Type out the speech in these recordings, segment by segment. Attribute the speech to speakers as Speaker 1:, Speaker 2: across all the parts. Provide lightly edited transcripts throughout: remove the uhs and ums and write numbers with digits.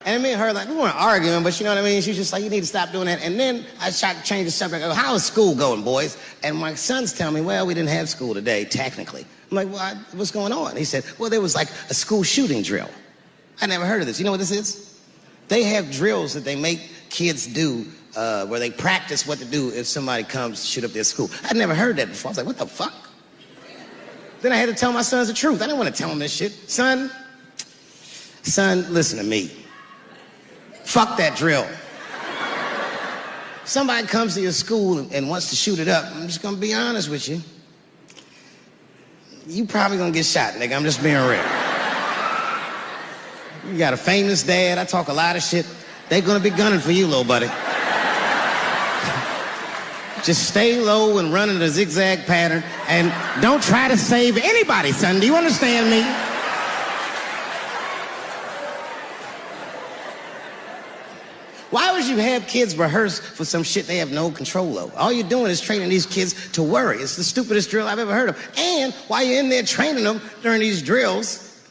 Speaker 1: And me and her, like, we weren't arguing, but you know what I mean? She was just like, you need to stop doing that. And then I tried to change the subject. I go, how is school going, boys? And my sons tell me, well, we didn't have school today, technically. I'm like, well, what's going on? He said, well, there was like a school shooting drill. I never heard of this. You know what this is? They have drills that they make kids do where they practice what to do if somebody comes to shoot up their school. I'd never heard that before. I was like, what the fuck? Then I had to tell my sons the truth. I didn't want to tell them this shit. Son, listen to me. Fuck that drill. If somebody comes to your school and wants to shoot it up, I'm just gonna be honest with you. You probably gonna get shot, nigga. I'm just being real. You got a famous dad. I talk a lot of shit. They're gonna be gunning for you, little buddy. Just stay low and run in a zigzag pattern and don't try to save anybody, son. Do you understand me? Why would you have kids rehearse for some shit they have no control over? All you're doing is training these kids to worry. It's the stupidest drill I've ever heard of. And while you're in there training them during these drills,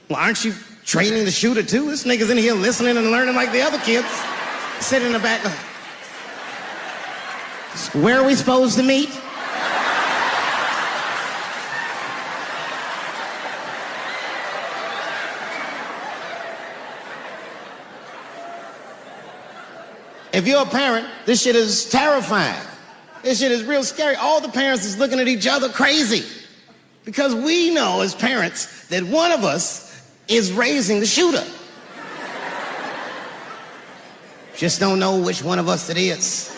Speaker 1: well, aren't you training the shooter too? This nigga's in here listening and learning like the other kids. Sitting in the back. Where are we supposed to meet? If you're a parent, this shit is terrifying. This shit is real scary. All the parents is looking at each other crazy. Because we know as parents that one of us is raising the shooter. Just don't know which one of us it is.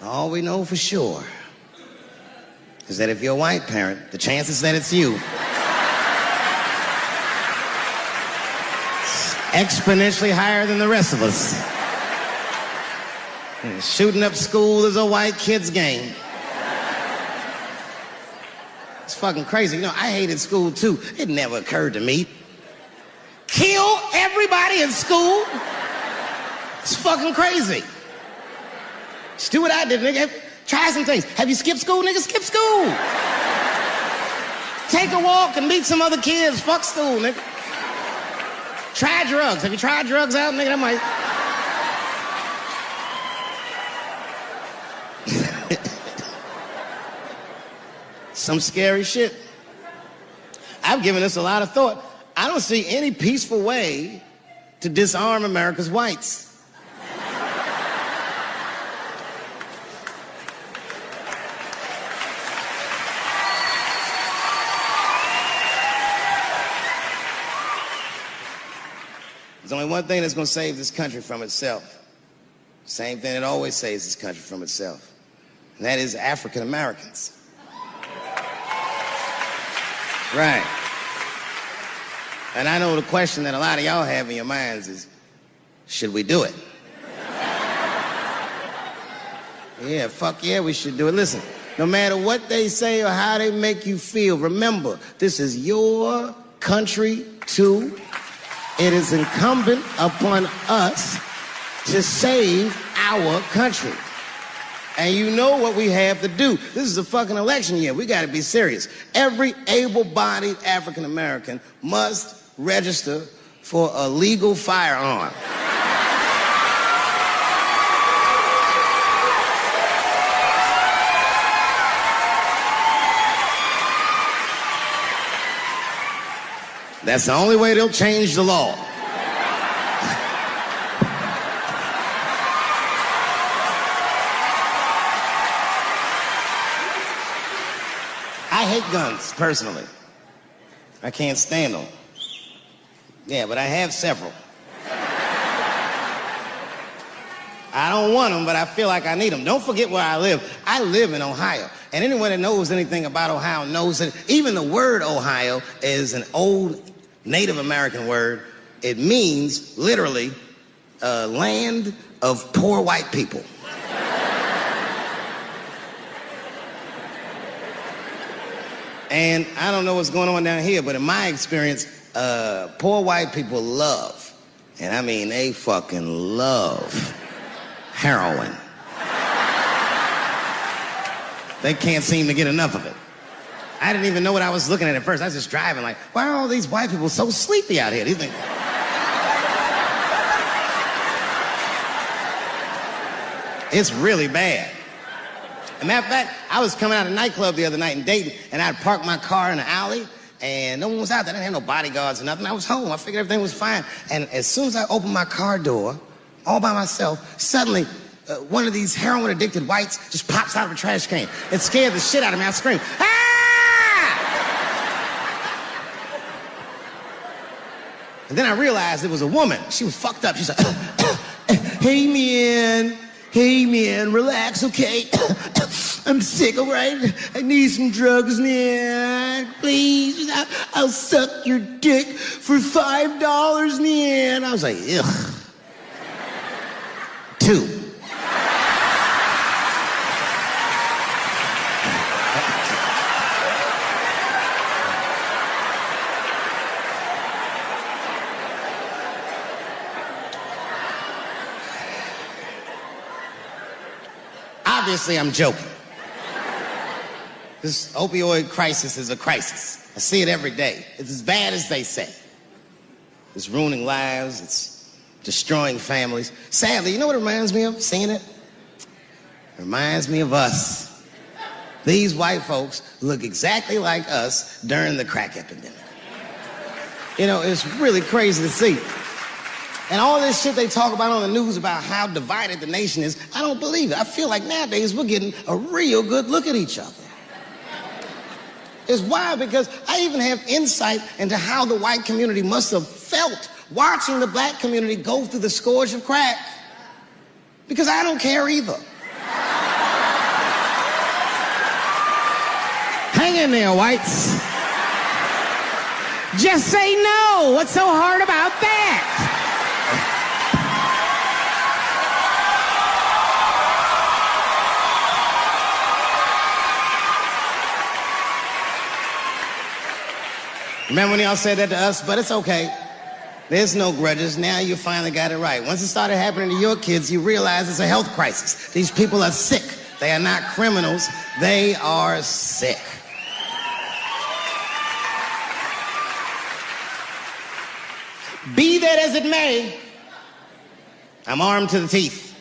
Speaker 1: All we know for sure is that if you're a white parent, the chances that it's you is exponentially higher than the rest of us. Shooting up school is a white kid's game. It's fucking crazy. You know, I hated school too. It never occurred to me. Kill everybody in school? It's fucking crazy. Just do what I did, nigga. Try some things. Have you skipped school, nigga? Skip school. Take a walk and meet some other kids. Fuck school, nigga. Try drugs. Have you tried drugs out, nigga? That might... Some scary shit. I've given this a lot of thought. I don't see any peaceful way to disarm America's whites. There's only one thing that's going to save this country from itself. Same thing that always saves this country from itself. And that is African Americans. Right. And I know the question that a lot of y'all have in your minds is, should we do it? Yeah, fuck yeah, we should do it. Listen, no matter what they say or how they make you feel, remember, this is your country too. It is incumbent upon us to save our country. And you know what we have to do. This is a fucking election year. We gotta be serious. Every able-bodied African-American must register for a legal firearm. That's the only way they'll change the law. I hate guns, personally. I can't stand them. Yeah, but I have several. I don't want them, but I feel like I need them. Don't forget where I live. I live in Ohio. And anyone that knows anything about Ohio knows that even the word Ohio is an old Native American word. It means, literally, a land of poor white people. And I don't know what's going on down here, but in my experience, poor white people love, and I mean they fucking love, heroin. They can't seem to get enough of it. I didn't even know what I was looking at first. I was just driving like, why are all these white people so sleepy out here? Do you think? It's really bad. As a matter of fact, I was coming out of a nightclub the other night in Dayton, and I'd parked my car in the alley, and no one was out there. I didn't have no bodyguards or nothing. I was home. I figured everything was fine. And as soon as I opened my car door, all by myself, suddenly one of these heroin-addicted whites just pops out of a trash can. It scared the shit out of me. I screamed, "Ah!" And then I realized it was a woman. She was fucked up. She's like, "Hey, man. Hey, man, relax, okay? I'm sick, all right? I need some drugs, man. Please, I'll suck your dick for $5, man." I was like, ugh. 2. Obviously, I'm joking. This opioid crisis is a crisis. I see it every day. It's as bad as they say. It's ruining lives. It's destroying families. Sadly, you know what it reminds me of, seeing it? It reminds me of us. These white folks look exactly like us during the crack epidemic. You know, it's really crazy to see. And all this shit they talk about on the news about how divided the nation is, I don't believe it. I feel like nowadays we're getting a real good look at each other. It's wild because I even have insight into how the white community must have felt watching the black community go through the scourge of crack. Because I don't care either. Hang in there, whites. Just say no. What's so hard about that? Remember when y'all said that to us? But it's okay. There's no grudges. Now you finally got it right. Once it started happening to your kids, you realize it's a health crisis. These people are sick. They are not criminals. They are sick. Be that as it may, I'm armed to the teeth.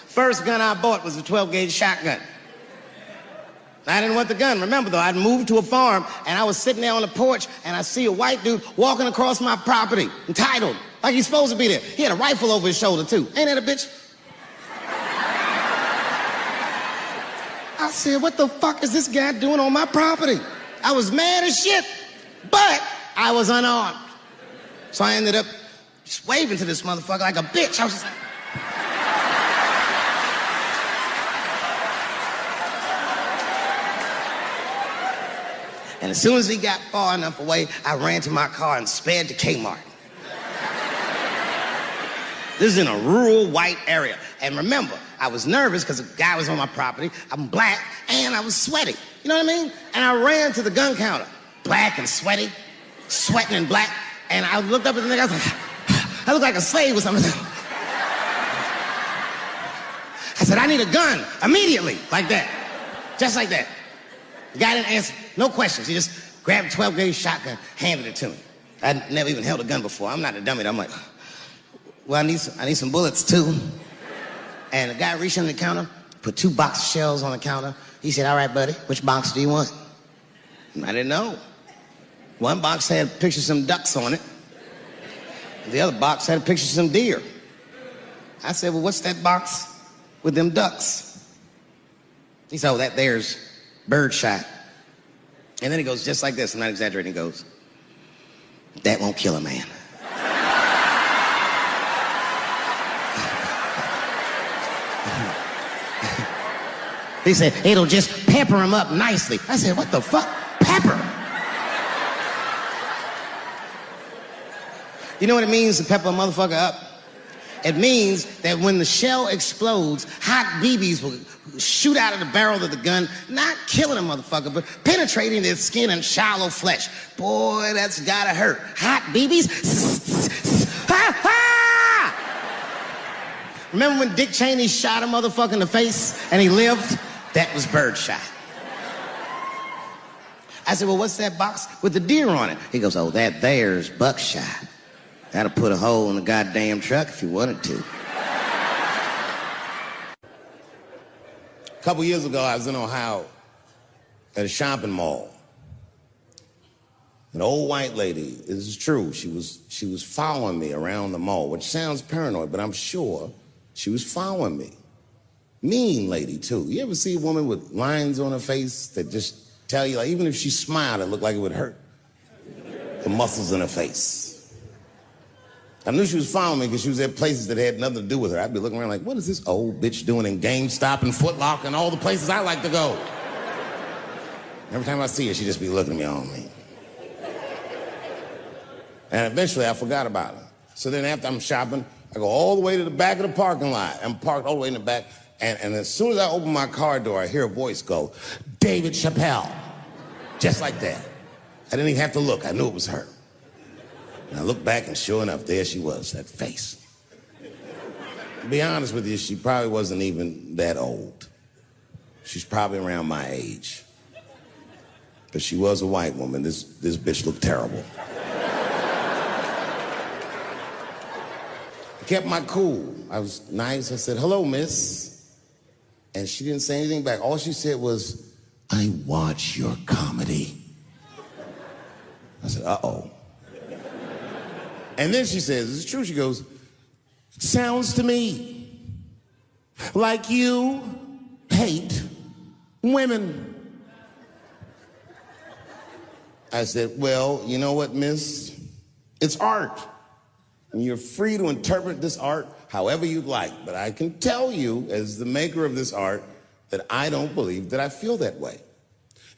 Speaker 1: First gun I bought was a 12-gauge shotgun. I didn't want the gun. Remember, though, I'd moved to a farm, and I was sitting there on the porch, and I see a white dude walking across my property, entitled, like he's supposed to be there. He had a rifle over his shoulder, too. Ain't that a bitch? I said, what the fuck is this guy doing on my property? I was mad as shit, but I was unarmed. So I ended up just waving to this motherfucker like a bitch. I was just like... And as soon as he got far enough away, I ran to my car and sped to Kmart. This is in a rural white area. And remember, I was nervous because the guy was on my property. I'm black, and I was sweaty. You know what I mean? And I ran to the gun counter, black and sweaty, sweating and black. And I looked up at the nigga, I was like, I look like a slave or something. I said, I need a gun immediately, like that, just like that. The guy didn't answer, no questions. He just grabbed a 12-gauge shotgun, handed it to me. I'd never even held a gun before. I'm not a dummy. I'm like, well, I need some bullets too. And the guy reached under the counter, put 2 box shells on the counter. He said, all right, buddy, which box do you want? And I didn't know. One box had a picture of some ducks on it. The other box had a picture of some deer. I said, well, what's that box with them ducks? He said, oh, that there's birdshot. And then he goes just like this, I'm not exaggerating, he goes, that won't kill a man. He said, it'll just pepper him up nicely. I said, what the fuck? Pepper? You know what it means to pepper a motherfucker up? It means that when the shell explodes, hot BBs will shoot out of the barrel of the gun, not killing a motherfucker, but penetrating their skin and shallow flesh. Boy, that's gotta hurt. Hot BBs? Ha ha! Remember when Dick Cheney shot a motherfucker in the face and he lived? That was birdshot. I said, well, what's that box with the deer on it? He goes, oh, that there's buckshot. I'd have put a hole in the goddamn truck if you wanted to. A couple years ago, I was in Ohio at a shopping mall. An old white lady, this is true, she was following me around the mall, which sounds paranoid, but I'm sure she was following me. Mean lady, too. You ever see a woman with lines on her face that just tell you, like, even if she smiled, it looked like it would hurt? The muscles in her face. I knew she was following me because she was at places that had nothing to do with her. I'd be looking around like, what is this old bitch doing in GameStop and Foot Locker and all the places I like to go? Every time I see her, she'd just be looking at me all mean. And eventually, I forgot about her. So then after I'm shopping, I go all the way to the back of the parking lot. I'm parked all the way in the back. And as soon as I open my car door, I hear a voice go, David Chappelle. Just like that. I didn't even have to look. I knew it was her. And I looked back, and sure enough, there she was, that face. To be honest with you, she probably wasn't even that old. She's probably around my age. But she was a white woman. This bitch looked terrible. I kept my cool. I was nice. I said, hello, miss. And she didn't say anything back. All she said was, I watch your comedy. I said, uh-oh. And then she says, it's true, she goes, it sounds to me like you hate women. I said, well, you know what, miss? It's art. And you're free to interpret this art however you'd like. But I can tell you, as the maker of this art, that I don't believe that I feel that way.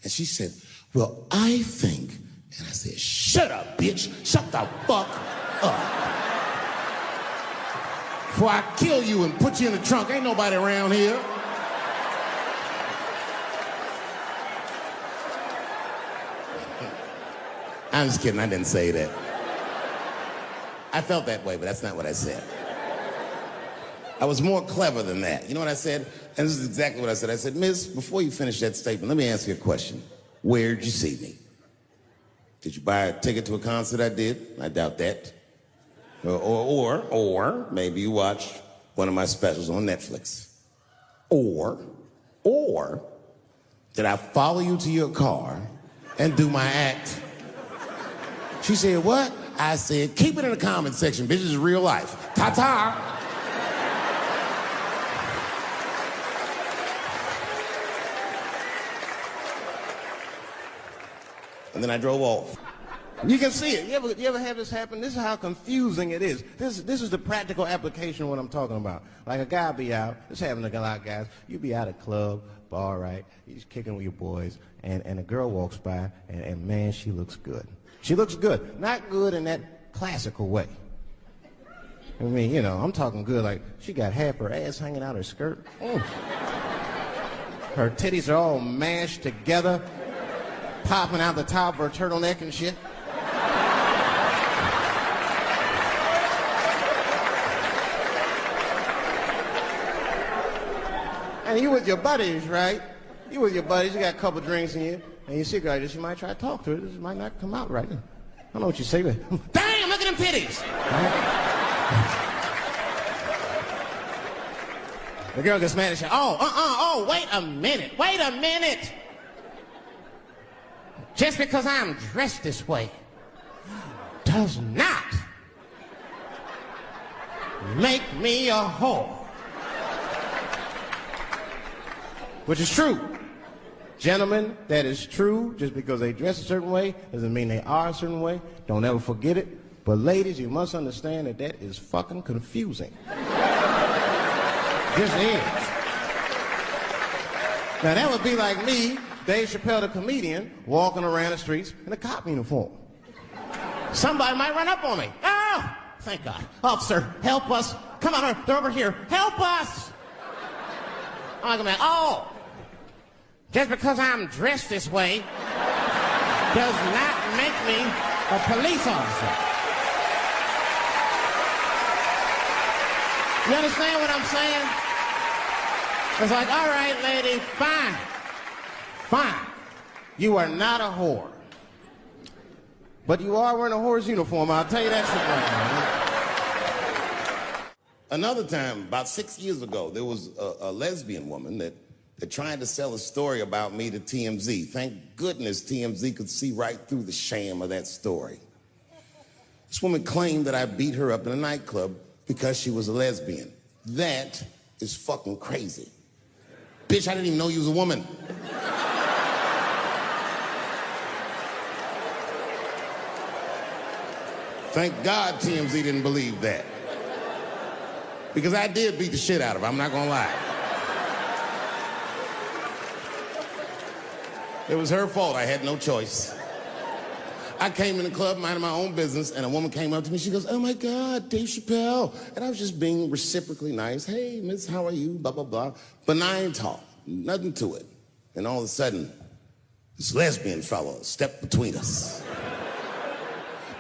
Speaker 1: And she said, well, I think. And I said, shut up, bitch. Shut the fuck up. Before I kill you and put you in the trunk. Ain't nobody around here. I'm just kidding. I didn't say that. I felt that way, but that's not what I said. I was more clever than that. You know what I said? And this is exactly what I said. I said, miss, before you finish that statement, let me ask you a question. Where'd you see me? Did you buy a ticket to a concert I did? I doubt that. Or maybe you watched one of my specials on Netflix. Or did I follow you to your car and do my act? She said, what? I said, keep it in the comment section, bitch. This is real life. Ta-ta. And then I drove off. You can see it. You ever have this happen? This is how confusing it is. This is the practical application of what I'm talking about. Like a guy be out, this happens to a lot of guys. You be out at a club, bar, right? You're just kicking with your boys, and a girl walks by, and man, she looks good. She looks good. Not good in that classical way. I mean, you know, I'm talking good like she got half her ass hanging out her skirt. Her titties are all mashed together, popping out the top of her turtleneck and shit. And you with your buddies, right? You with your buddies, you got a couple drinks in you, and you see a girl, you might try to talk to her. This might not come out right. I don't know what you say, but damn, look at them titties! The girl gets mad and says, wait a minute. Just because I'm dressed this way does not make me a whore. Which is true. Gentlemen, that is true. Just because they dress a certain way doesn't mean they are a certain way. Don't ever forget it. But ladies, you must understand that that is fucking confusing. Just is. Now that would be like me, Dave Chappelle the comedian, walking around the streets in a cop uniform. Somebody might run up on me. Oh, thank God. Officer, help us. Come on, they're over here. Help us. I'm like, oh, just because I'm dressed this way does not make me a police officer. You understand what I'm saying? It's like, all right, lady, fine. You are not a whore.
Speaker 2: But you are wearing a horse uniform, I'll tell you that shit right now.
Speaker 3: Another time, about 6 years ago, there was a lesbian woman that tried to sell a story about me to TMZ. Thank goodness TMZ could see right through the sham of that story. This woman claimed that I beat her up in a nightclub because she was a lesbian. That is fucking crazy. Bitch, I didn't even know you was a woman. Thank God TMZ didn't believe that. Because I did beat the shit out of her, I'm not gonna lie. It was her fault, I had no choice. I came in the club minding my own business, and a woman came up to me, she goes, "Oh my God, Dave Chappelle." And I was just being reciprocally nice. "Hey, miss, how are you?" Blah, blah, blah. Benign talk, nothing to it. And all of a sudden, this lesbian fellow stepped between us.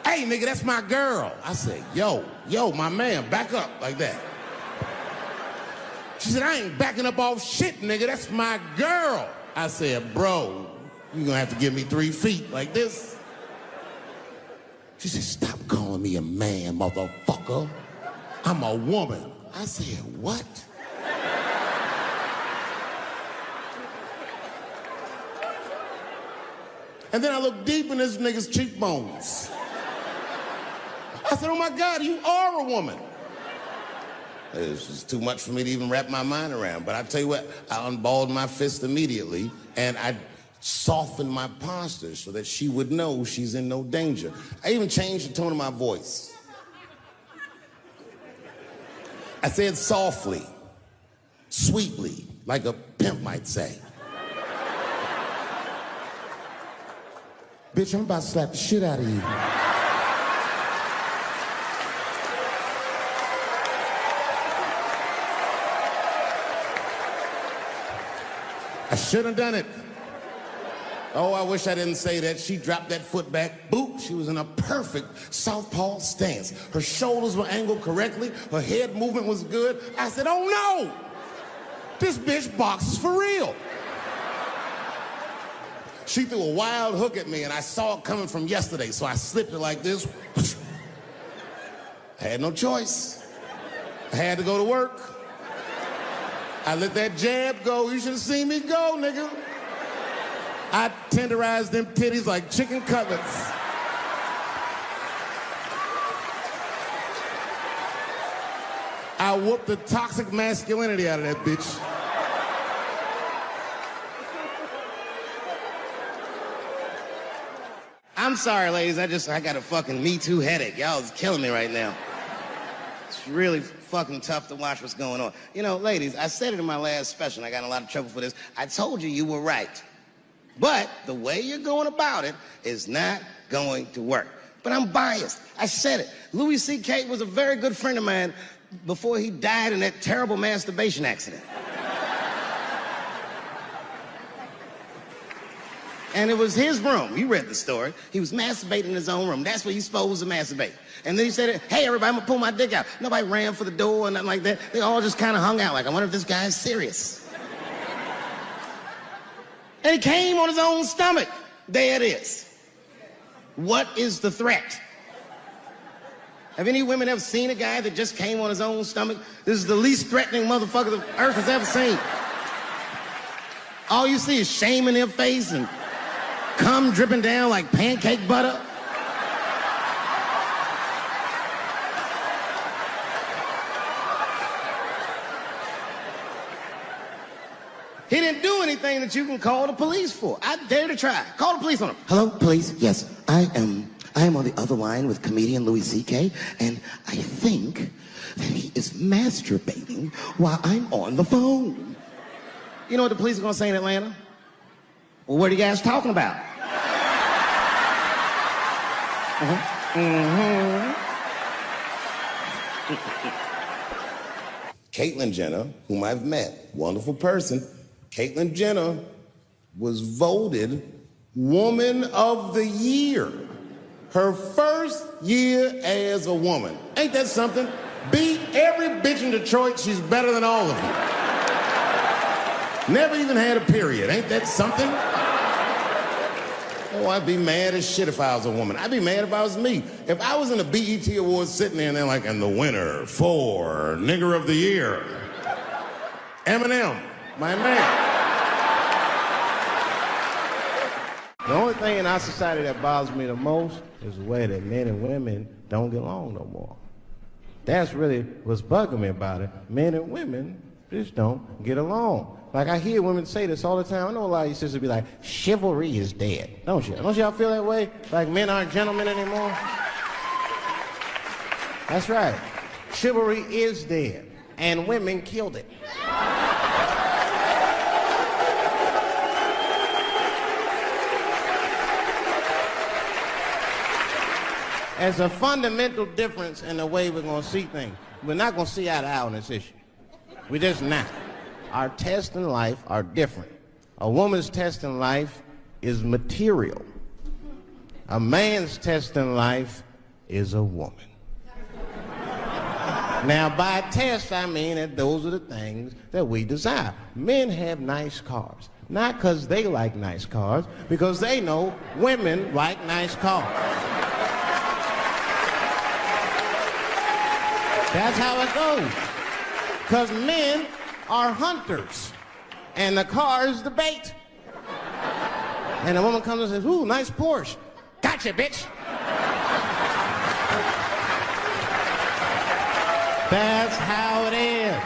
Speaker 3: "Hey, nigga, that's my girl." I said, yo, my man, back up like that. She said, "I ain't backing up off shit, nigga, that's my girl." I said, "Bro, you're gonna have to give me 3 feet like this." She said, "Stop calling me a man, motherfucker. I'm a woman." I said, "What?" And then I looked deep in this nigga's cheekbones. I said, "Oh my God, you are a woman." This was too much for me to even wrap my mind around. But I tell you what, I unballed my fist immediately, and I softened my posture so that she would know she's in no danger. I even changed the tone of my voice. I said softly, sweetly, like a pimp might say. "Bitch, I'm about to slap the shit out of you." I should have done it. Oh, I wish I didn't say that. She dropped that foot back. Boop. She was in a perfect southpaw stance. Her shoulders were angled correctly. Her head movement was good. I said, "Oh no! This bitch boxes for real." She threw a wild hook at me, and I saw it coming from yesterday, so I slipped it like this. I had no choice. I had to go to work. I let that jab go. You should have seen me go, nigga. I tenderized them titties like chicken cutlets. I whooped the toxic masculinity out of that bitch.
Speaker 1: I'm sorry, ladies. I got a fucking Me Too headache. Y'all is killing me right now. It's really fucking tough to watch what's going on. You know, ladies, I said it in my last special, and I got in a lot of trouble for this. I told you were right. But the way you're going about it is not going to work. But I'm biased. I said it. Louis C.K. was a very good friend of mine before he died in that terrible masturbation accident. And it was his room. You read the story. He was masturbating in his own room. That's where you're supposed to masturbate. And then he said, "Hey, everybody, I'm gonna pull my dick out." Nobody ran for the door or nothing like that. They all just kind of hung out like, I wonder if this guy's serious. And he came on his own stomach. There it is. What is the threat? Have any women ever seen a guy that just came on his own stomach? This is the least threatening motherfucker the earth has ever seen. All you see is shame in their face and cum dripping down like pancake butter. He didn't do anything that you can call the police for. I dare to try. Call the police on him. "Hello, police? Yes, I am on the other line with comedian Louis C.K., and I think that he is masturbating while I'm on the phone." You know what the police are gonna say in Atlanta? "Well, what are you guys talking about?"
Speaker 3: Caitlyn Jenner, whom I've met, wonderful person. Caitlyn Jenner was voted Woman of the Year. Her first year as a woman. Ain't that something? Beat every bitch in Detroit. She's better than all of them. Never even had a period. Ain't that something? Oh, I'd be mad as shit if I was a woman. I'd be mad if I was me. If I was in a BET Awards sitting there and they're like, and the winner for Nigger of the Year, Eminem, my man.
Speaker 2: The only thing in our society that bothers me the most is the way that men and women don't get along no more. That's really what's bugging me about it. Men and women just don't get along. Like, I hear women say this all the time. I know a lot of you sisters be like, chivalry is dead. Don't you? Don't y'all feel that way? Like men aren't gentlemen anymore? That's right. Chivalry is dead. And women killed it. There's a fundamental difference in the way we're going to see things. We're not going to see eye to eye on this issue. We're just not. Our tests in life are different. A woman's test in life is material. A man's test in life is a woman. Now, by test, I mean that those are the things that we desire. Men have nice cars. Not because they like nice cars, because they know women like nice cars. That's how it goes. Because men are hunters, and the car is the bait. And a woman comes and says, ooh, nice Porsche. Gotcha, bitch. That's how it is.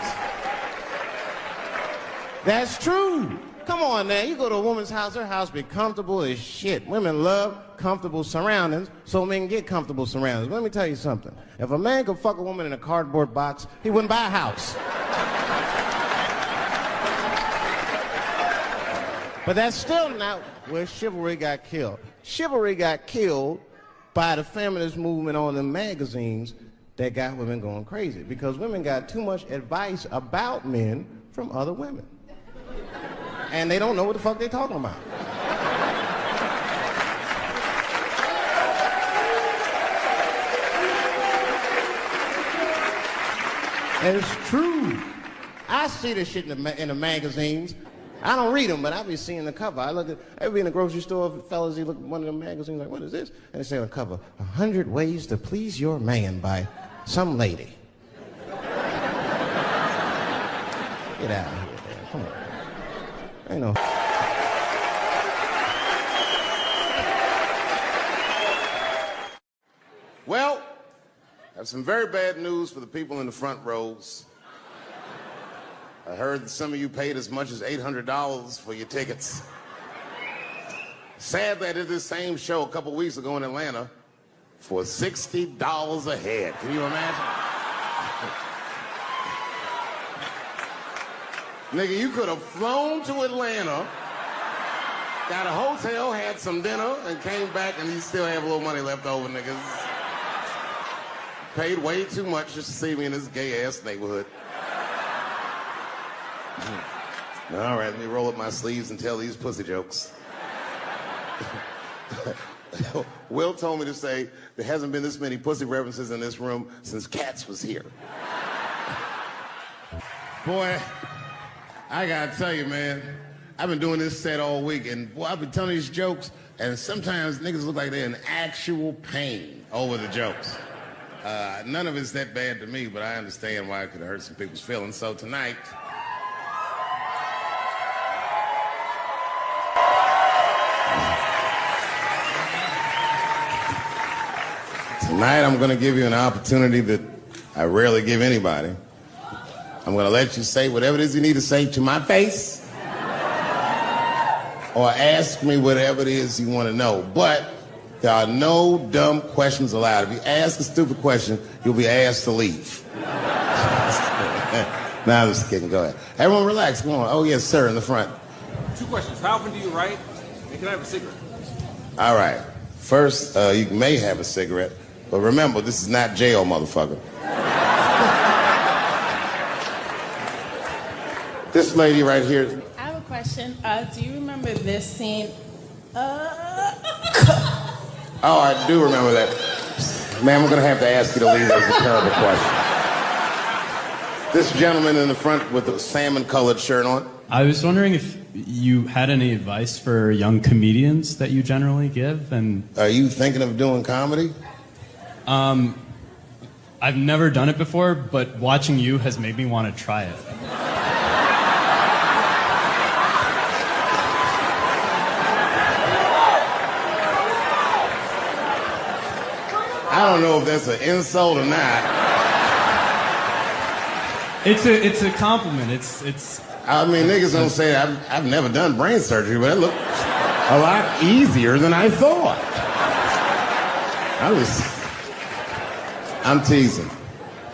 Speaker 2: That's true. Come on now, you go to a woman's house, her house be comfortable as shit. Women love comfortable surroundings, so men get comfortable surroundings. Let me tell you something. If a man could fuck a woman in a cardboard box, he wouldn't buy a house. But that's still not where chivalry got killed. Chivalry got killed by the feminist movement on the magazines that got women going crazy, because women got too much advice about men from other women. And they don't know what the fuck they're talking about. And it's true. I see this shit in the magazines. I don't read them, but I be seeing the cover. I be in the grocery store, fellas, you look at one of the magazines, like, what is this? And they say on the cover, 100 Ways to Please Your Man by some lady. Get out of here, man. Come on. Ain't no...
Speaker 3: Well, I have some very bad news for the people in the front rows. I heard that some of you paid as much as $800 for your tickets. Sadly, I did this same show a couple weeks ago in Atlanta for $60 a head. Can you imagine? Nigga, you could have flown to Atlanta, got a hotel, had some dinner, and came back, and you still have a little money left over, niggas. Paid way too much just to see me in this gay-ass neighborhood. All right, let me roll up my sleeves and tell these pussy jokes. Will told me to say there hasn't been this many pussy references in this room since Cats was here. Boy, I gotta tell you, man, I've been doing this set all week, and boy, I've been telling these jokes, and sometimes niggas look like they're in actual pain over the jokes. None of it's that bad to me, but I understand why it could hurt some people's feelings. So tonight, I'm going to give you an opportunity that I rarely give anybody. I'm going to let you say whatever it is you need to say to my face, or ask me whatever it is you want to know. But there are no dumb questions allowed. If you ask a stupid question, you'll be asked to leave. Nah, I'm just kidding. Go ahead. Everyone relax. Come on. Oh, yes, sir, in the front.
Speaker 4: 2 questions. How often do you write? And can I have a cigarette?
Speaker 3: All right. First, you may have a cigarette, but remember, this is not jail, motherfucker. This lady right here.
Speaker 5: I have a question. Do you remember this scene?
Speaker 3: Oh, I do remember that. Ma'am, I'm going to have to ask you to leave. That was a terrible question. This gentleman in the front with the salmon-colored shirt on.
Speaker 6: I was wondering if you had any advice for young comedians that you generally give, and
Speaker 3: Are you thinking of doing comedy?
Speaker 6: I've never done it before, but watching you has made me want to try it.
Speaker 3: I don't know if that's an insult or not.
Speaker 6: It's a compliment. It's.
Speaker 3: I mean, niggas don't say I've never done brain surgery, but it looked a lot easier than I thought. I'm teasing.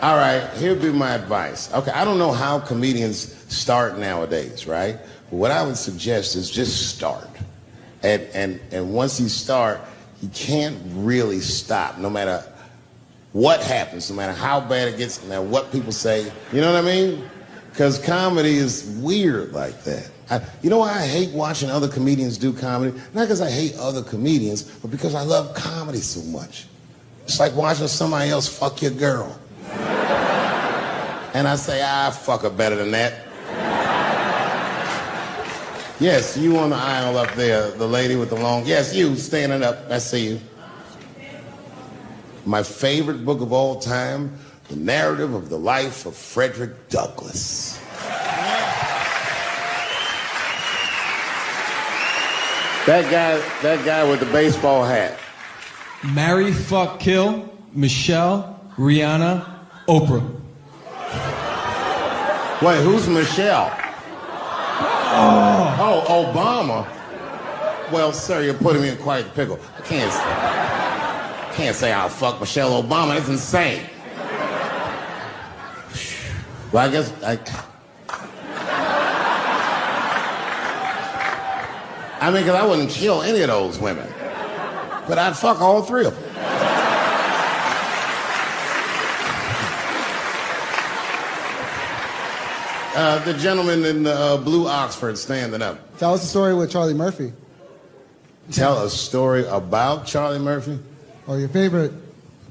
Speaker 3: All right, here'd be my advice. Okay, I don't know how comedians start nowadays, right? But what I would suggest is just start. And once you start, you can't really stop, no matter what happens, no matter how bad it gets, no matter what people say. You know what I mean? Because comedy is weird like that. You know why I hate watching other comedians do comedy? Not because I hate other comedians, but because I love comedy so much. It's like watching somebody else fuck your girl. And I say, fuck her better than that. Yes, you on the aisle up there, the lady with the long, yes, you standing up, I see you. My favorite book of all time, The Narrative of the Life of Frederick Douglass. That guy with the baseball hat.
Speaker 7: Marry, fuck, kill, Michelle, Rihanna, Oprah.
Speaker 3: Wait, who's Michelle? Oh, Obama. Well, sir, you're putting me in quite a pickle. I can't say I'll fuck Michelle Obama. That's insane. Well, I guess I mean, because I wouldn't kill any of those women. But I'd fuck all three of them. The gentleman in the blue Oxford standing up.
Speaker 8: Tell us the story with Charlie Murphy.
Speaker 3: Tell a story about Charlie Murphy?
Speaker 8: Or your favorite.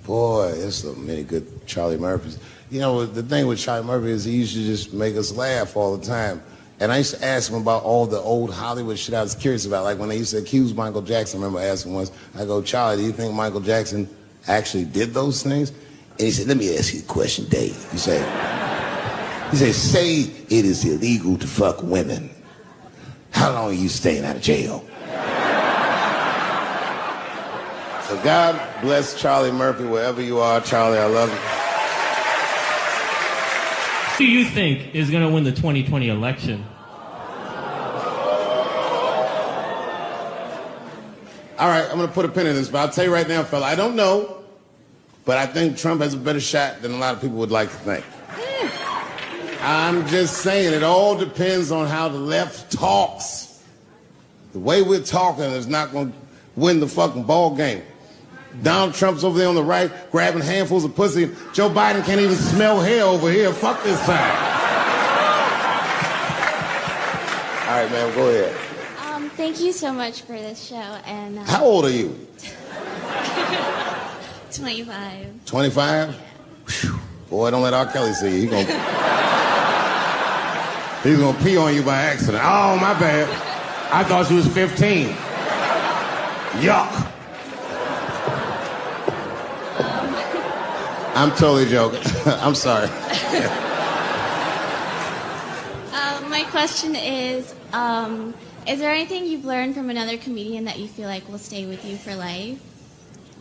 Speaker 3: Boy, there's so many good Charlie Murphys. You know, the thing with Charlie Murphy is he used to just make us laugh all the time. And I used to ask him about all the old Hollywood shit I was curious about. Like when they used to accuse Michael Jackson, I remember asking once, I go, Charlie, do you think Michael Jackson actually did those things? And he said, let me ask you a question, Dave. He said, say it is illegal to fuck women. How long are you staying out of jail? So God bless Charlie Murphy, wherever you are. Charlie, I love you.
Speaker 9: Who do you think is going to win the 2020 election?
Speaker 3: All right, I'm going to put a pin in this, but I'll tell you right now, fella, I don't know, but I think Trump has a better shot than a lot of people would like to think. I'm just saying, it all depends on how the left talks. The way we're talking is not going to win the fucking ball game. Donald Trump's over there on the right, grabbing handfuls of pussy. Joe Biden can't even smell hair over here. Fuck this side. All right, man, go ahead.
Speaker 10: Thank you so much for this show. And
Speaker 3: how old are you?
Speaker 10: 25.
Speaker 3: 25? Yeah. Boy, don't let R. Kelly see you. He's gonna pee on you by accident. Oh, my bad. I thought she was 15. Yuck. I'm totally joking. I'm sorry.
Speaker 10: My question is there anything you've learned from another comedian that you feel like will stay with you for life?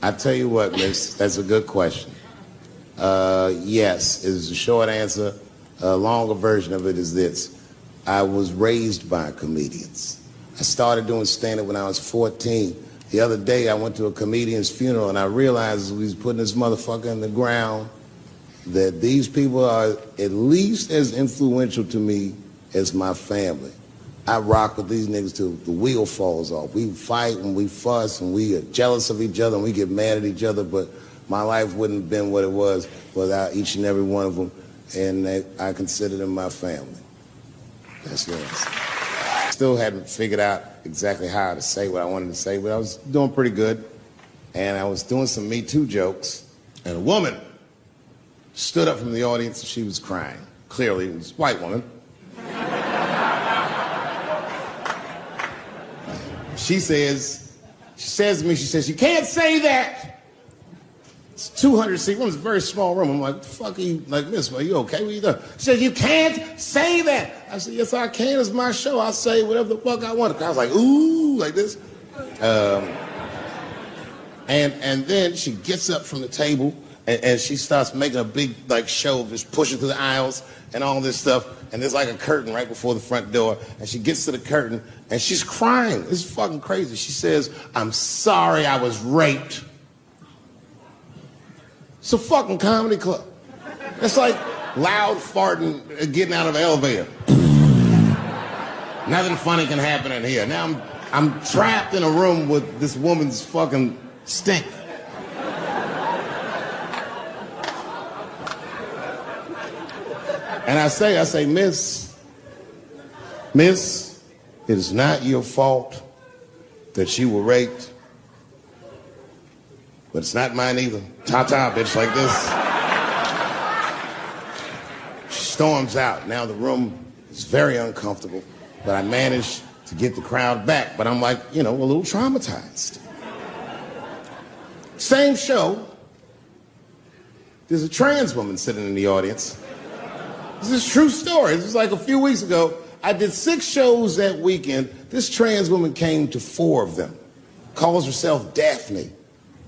Speaker 3: I tell you what, miss, that's a good question. Yes, is the short answer. A longer version of it is this. I was raised by comedians. I started doing stand-up when I was 14. The other day, I went to a comedian's funeral, and I realized as we was putting this motherfucker in the ground that these people are at least as influential to me as my family. I rock with these niggas till the wheel falls off. We fight and we fuss and we are jealous of each other and we get mad at each other, but my life wouldn't have been what it was without each and every one of them, and I consider them my family. That's what it is. Still hadn't figured out exactly how to say what I wanted to say, but I was doing pretty good. And I was doing some Me Too jokes, and a woman stood up from the audience and she was crying. Clearly, it's a white woman. She says to me, she says, you can't say that. It's 200-seat room. It's a very small room. I'm like, what the fuck are you, like, miss, are you okay? What are you doing? She says, you can't say that. I said, yes, I can. It's my show. I'll say whatever the fuck I want. I was like, ooh, like this. And then she gets up from the table and she starts making a big, like, show, just pushing through the aisles and all this stuff. And there's like a curtain right before the front door. And she gets to the curtain and she's crying. It's fucking crazy. She says, I'm sorry I was raped. It's a fucking comedy club. It's like loud farting getting out of an elevator. Nothing funny can happen in here. Now I'm trapped in a room with this woman's fucking stink. And I say, miss, it is not your fault that you were raped, but it's not mine either. Ta-ta, bitch, like this. She storms out. Now the room is very uncomfortable, but I managed to get the crowd back. But I'm like, you know, a little traumatized. Same show, there's a trans woman sitting in the audience. This is a true story. This was like a few weeks ago. I did 6 shows that weekend. This trans woman came to 4 of them. Calls herself Daphne.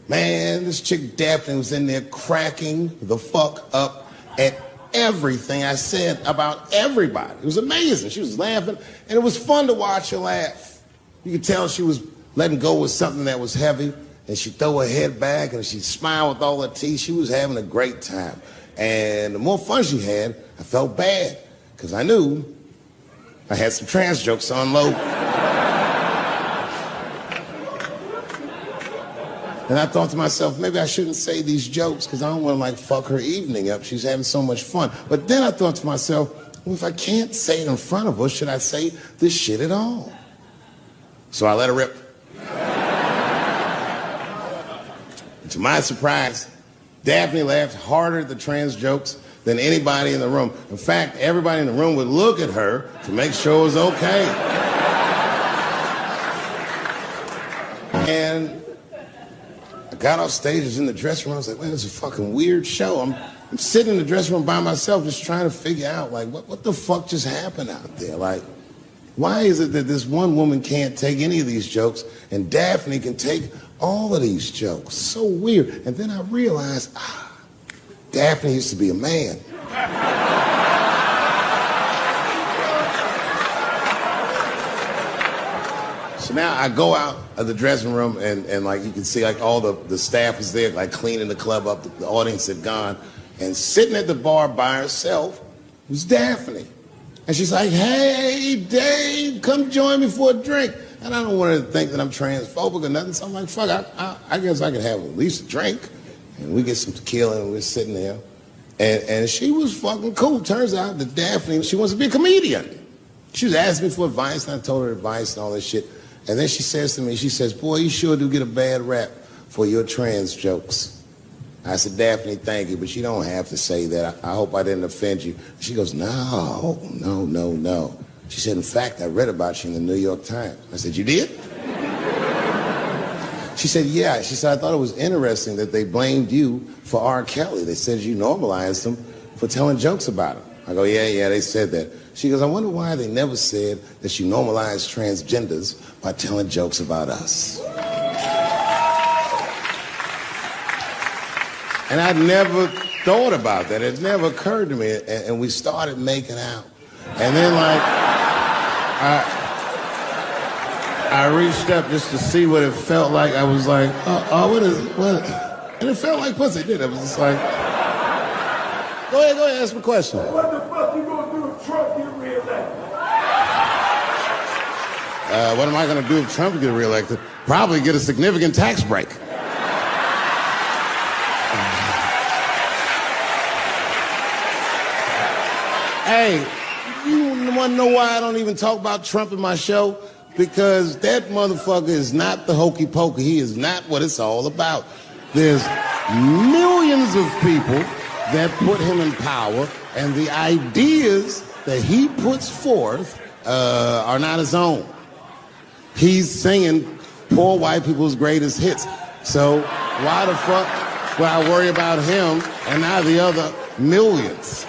Speaker 3: Man, this chick Daphne was in there cracking the fuck up at everything I said about everybody. It was amazing. She was laughing, and it was fun to watch her laugh. You could tell she was letting go with something that was heavy, and she'd throw her head back, and she'd smile with all her teeth. She was having a great time. And the more fun she had, I felt bad, because I knew I had some trans jokes to unload. And I thought to myself, maybe I shouldn't say these jokes because I don't want to, like, fuck her evening up. She's having so much fun. But then I thought to myself, well, if I can't say it in front of her, should I say this shit at all? So I let her rip. And to my surprise, Daphne laughed harder at the trans jokes than anybody in the room. In fact, everybody in the room would look at her to make sure it was okay. And I got off stage, I was in the dressing room, I was like, man, it's a fucking weird show. I'm sitting in the dressing room by myself just trying to figure out, like, what the fuck just happened out there? Like, why is it that this one woman can't take any of these jokes and Daphne can take all of these jokes? So weird. And then I realized, Daphne used to be a man. So now I go out of the dressing room and like you can see like all the staff was there like cleaning the club up, the audience had gone, and sitting at the bar by herself was Daphne. And she's like, hey, Dave, come join me for a drink. And I don't want her to think that I'm transphobic or nothing, so I'm like, fuck, I guess I could have at least a drink. And we get some tequila and we're sitting there. And she was fucking cool. Turns out that Daphne, she wants to be a comedian. She was asking me for advice, and I told her advice and all this shit. And then she says to me, she says, boy, you sure do get a bad rap for your trans jokes. I said, Daphne, thank you, but you don't have to say that. I hope I didn't offend you. She goes, no. She said, in fact, I read about you in the New York Times. I said, you did? She said, yeah. She said, I thought it was interesting that they blamed you for R. Kelly. They said you normalized him for telling jokes about him. I go, yeah, they said that. She goes, I wonder why they never said that you normalized transgenders by telling jokes about us. And I'd never thought about that. It never occurred to me. And we started making out. And then, like, I reached up just to see what it felt like. I was like, what? And it felt like pussy, didn't it? I was just like, go ahead, ask me a question.
Speaker 11: What the fuck you gonna do if Trump get reelected?
Speaker 3: What am I gonna do if Trump get reelected? Probably get a significant tax break. Hey, you wanna know why I don't even talk about Trump in my show? Because that motherfucker is not the hokey pokey. He is not what it's all about. There's millions of people that put him in power, and the ideas that he puts forth are not his own. He's singing poor white people's greatest hits. So why the fuck would I worry about him and not the other millions?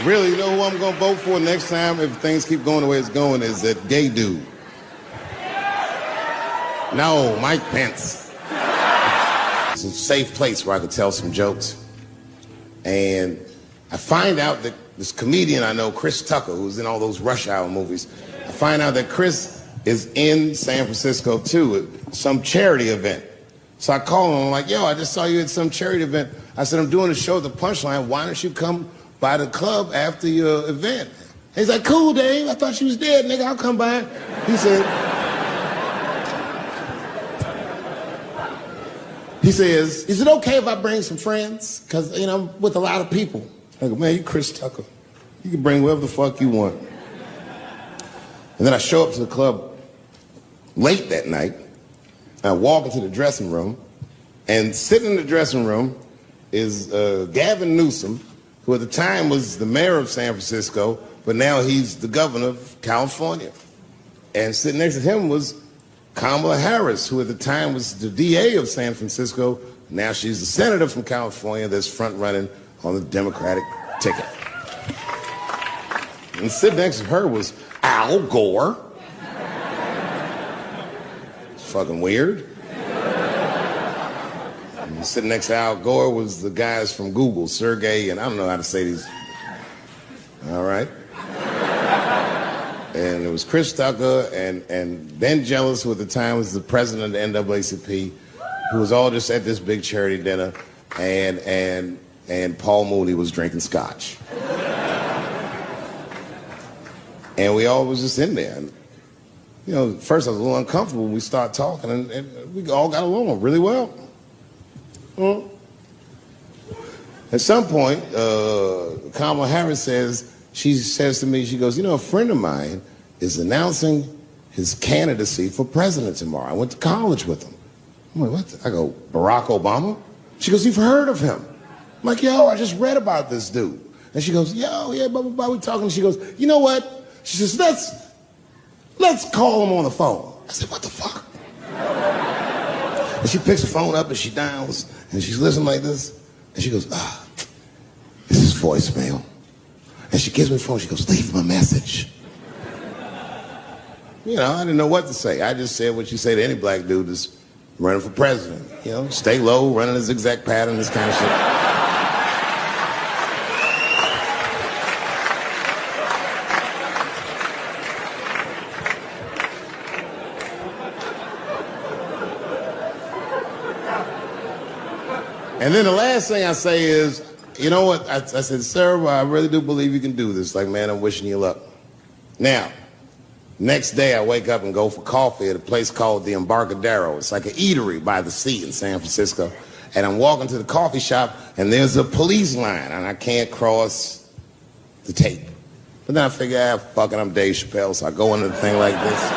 Speaker 3: Really, you know who I'm gonna vote for next time if things keep going the way it's going is that gay dude. No, Mike Pence. It's a safe place where I could tell some jokes. And I find out that this comedian I know, Chris Tucker, who's in all those Rush Hour movies, I find out that Chris is in San Francisco too at some charity event. So I call him, I'm like, yo, I just saw you at some charity event. I said, I'm doing a show at the Punchline. Why don't you come by the club after your event? He's like, cool, Dave. I thought you was dead, nigga. I'll come by. He says, is it okay if I bring some friends? Because, you know, I'm with a lot of people. I go, man, you Chris Tucker. You can bring whoever the fuck you want. And then I show up to the club late that night. I walk into the dressing room, and sitting in the dressing room is Gavin Newsom, who at the time was the mayor of San Francisco, but now he's the governor of California. And sitting next to him was Kamala Harris, who at the time was the DA of San Francisco. Now she's the senator from California that's front running on the Democratic ticket. And sitting next to her was Al Gore. It's fucking weird. And sitting next to Al Gore was the guys from Google, Sergey, and I don't know how to say these. All right. And it was Chris Tucker and Ben Jealous, who at the time was the president of the NAACP, who was all just at this big charity dinner, and Paul Mooney was drinking scotch. And we all was just in there. And, you know, at first I was a little uncomfortable when we started talking, and we all got along really well. At some point, Kamala Harris she says to me, she goes, you know, a friend of mine is announcing his candidacy for president tomorrow. I went to college with him. I'm like, what? I go, Barack Obama? She goes, you've heard of him? I'm like, yo, I just read about this dude. And she goes, yo, yeah, blah, blah, blah, we talking. She goes, you know what? She says, let's call him on the phone. I said, what the fuck? And she picks the phone up and she dials and she's listening like this. And she goes, this is voicemail. And she gives me the phone, she goes, leave him a message. You know, I didn't know what to say. I just said what you say to any black dude that's running for president. You know, stay low, running a zigzag pattern, this kind of shit. And then the last thing I say is, you know what? I said, sir, I really do believe you can do this. Like, man, I'm wishing you luck. Now, next day I wake up and go for coffee at a place called the Embarcadero. It's like an eatery by the sea in San Francisco. And I'm walking to the coffee shop and there's a police line and I can't cross the tape. But then I figure, fuck it, I'm Dave Chappelle, so I go into the thing like this.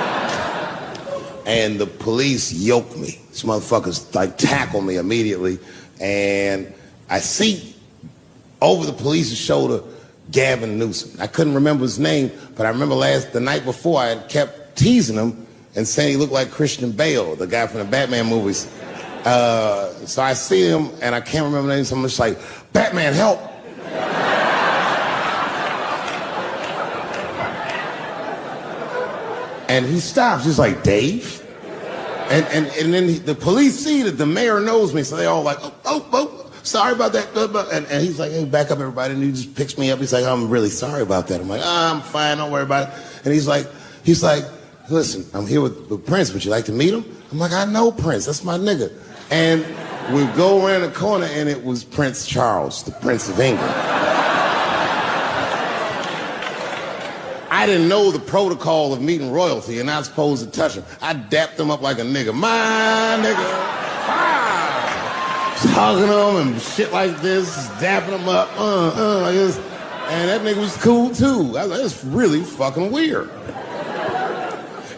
Speaker 3: And the police yoke me. These motherfuckers like tackle me immediately. And I see over the police's shoulder, Gavin Newsom. I couldn't remember his name, but I remember the night before I had kept teasing him and saying he looked like Christian Bale, the guy from the Batman movies. So I see him and I can't remember the name, so I'm just like, Batman, help! And he stops, he's like, Dave? And then the police see that the mayor knows me, so they all like, oh. Sorry about that. And he's like, hey, back up, everybody. And he just picks me up. He's like, I'm really sorry about that. I'm like, I'm fine. Don't worry about it. And he's like, listen, I'm here with Prince. Would you like to meet him? I'm like, I know Prince. That's my nigga. And we go around the corner, and it was Prince Charles, the Prince of England. I didn't know the protocol of meeting royalty. You're not supposed to touch him. I dapped him up like a nigga. My nigga. Hugging him and shit like this, dapping him up, like this. And that nigga was cool too. I was like, that's really fucking weird.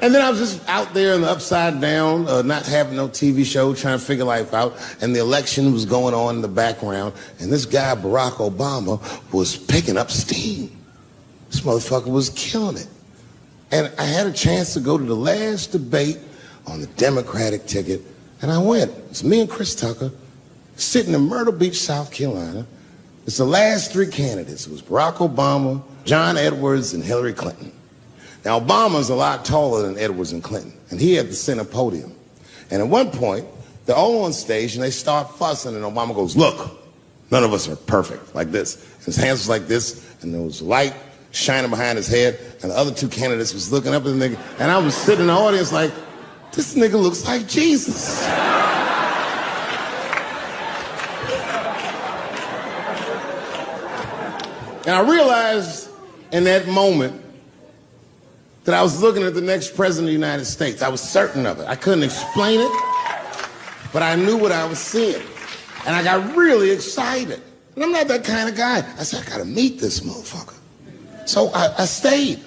Speaker 3: And then I was just out there in the upside down, not having no TV show, trying to figure life out. And the election was going on in the background. And this guy, Barack Obama, was picking up steam. This motherfucker was killing it. And I had a chance to go to the last debate on the Democratic ticket. And I went. It's me and Chris Tucker sitting in Myrtle Beach, South Carolina. It's the last three candidates. It was Barack Obama, John Edwards, and Hillary Clinton. Now, Obama's a lot taller than Edwards and Clinton, and he had the center podium. And at one point, they're all on stage, and they start fussing, and Obama goes, look, none of us are perfect, like this. And his hands was like this, and there was light shining behind his head, and the other two candidates was looking up at the nigga, and I was sitting in the audience like, this nigga looks like Jesus. And I realized in that moment that I was looking at the next president of the United States. I was certain of it. I couldn't explain it, but I knew what I was seeing. And I got really excited. And I'm not that kind of guy. I said, I gotta meet this motherfucker. So I stayed.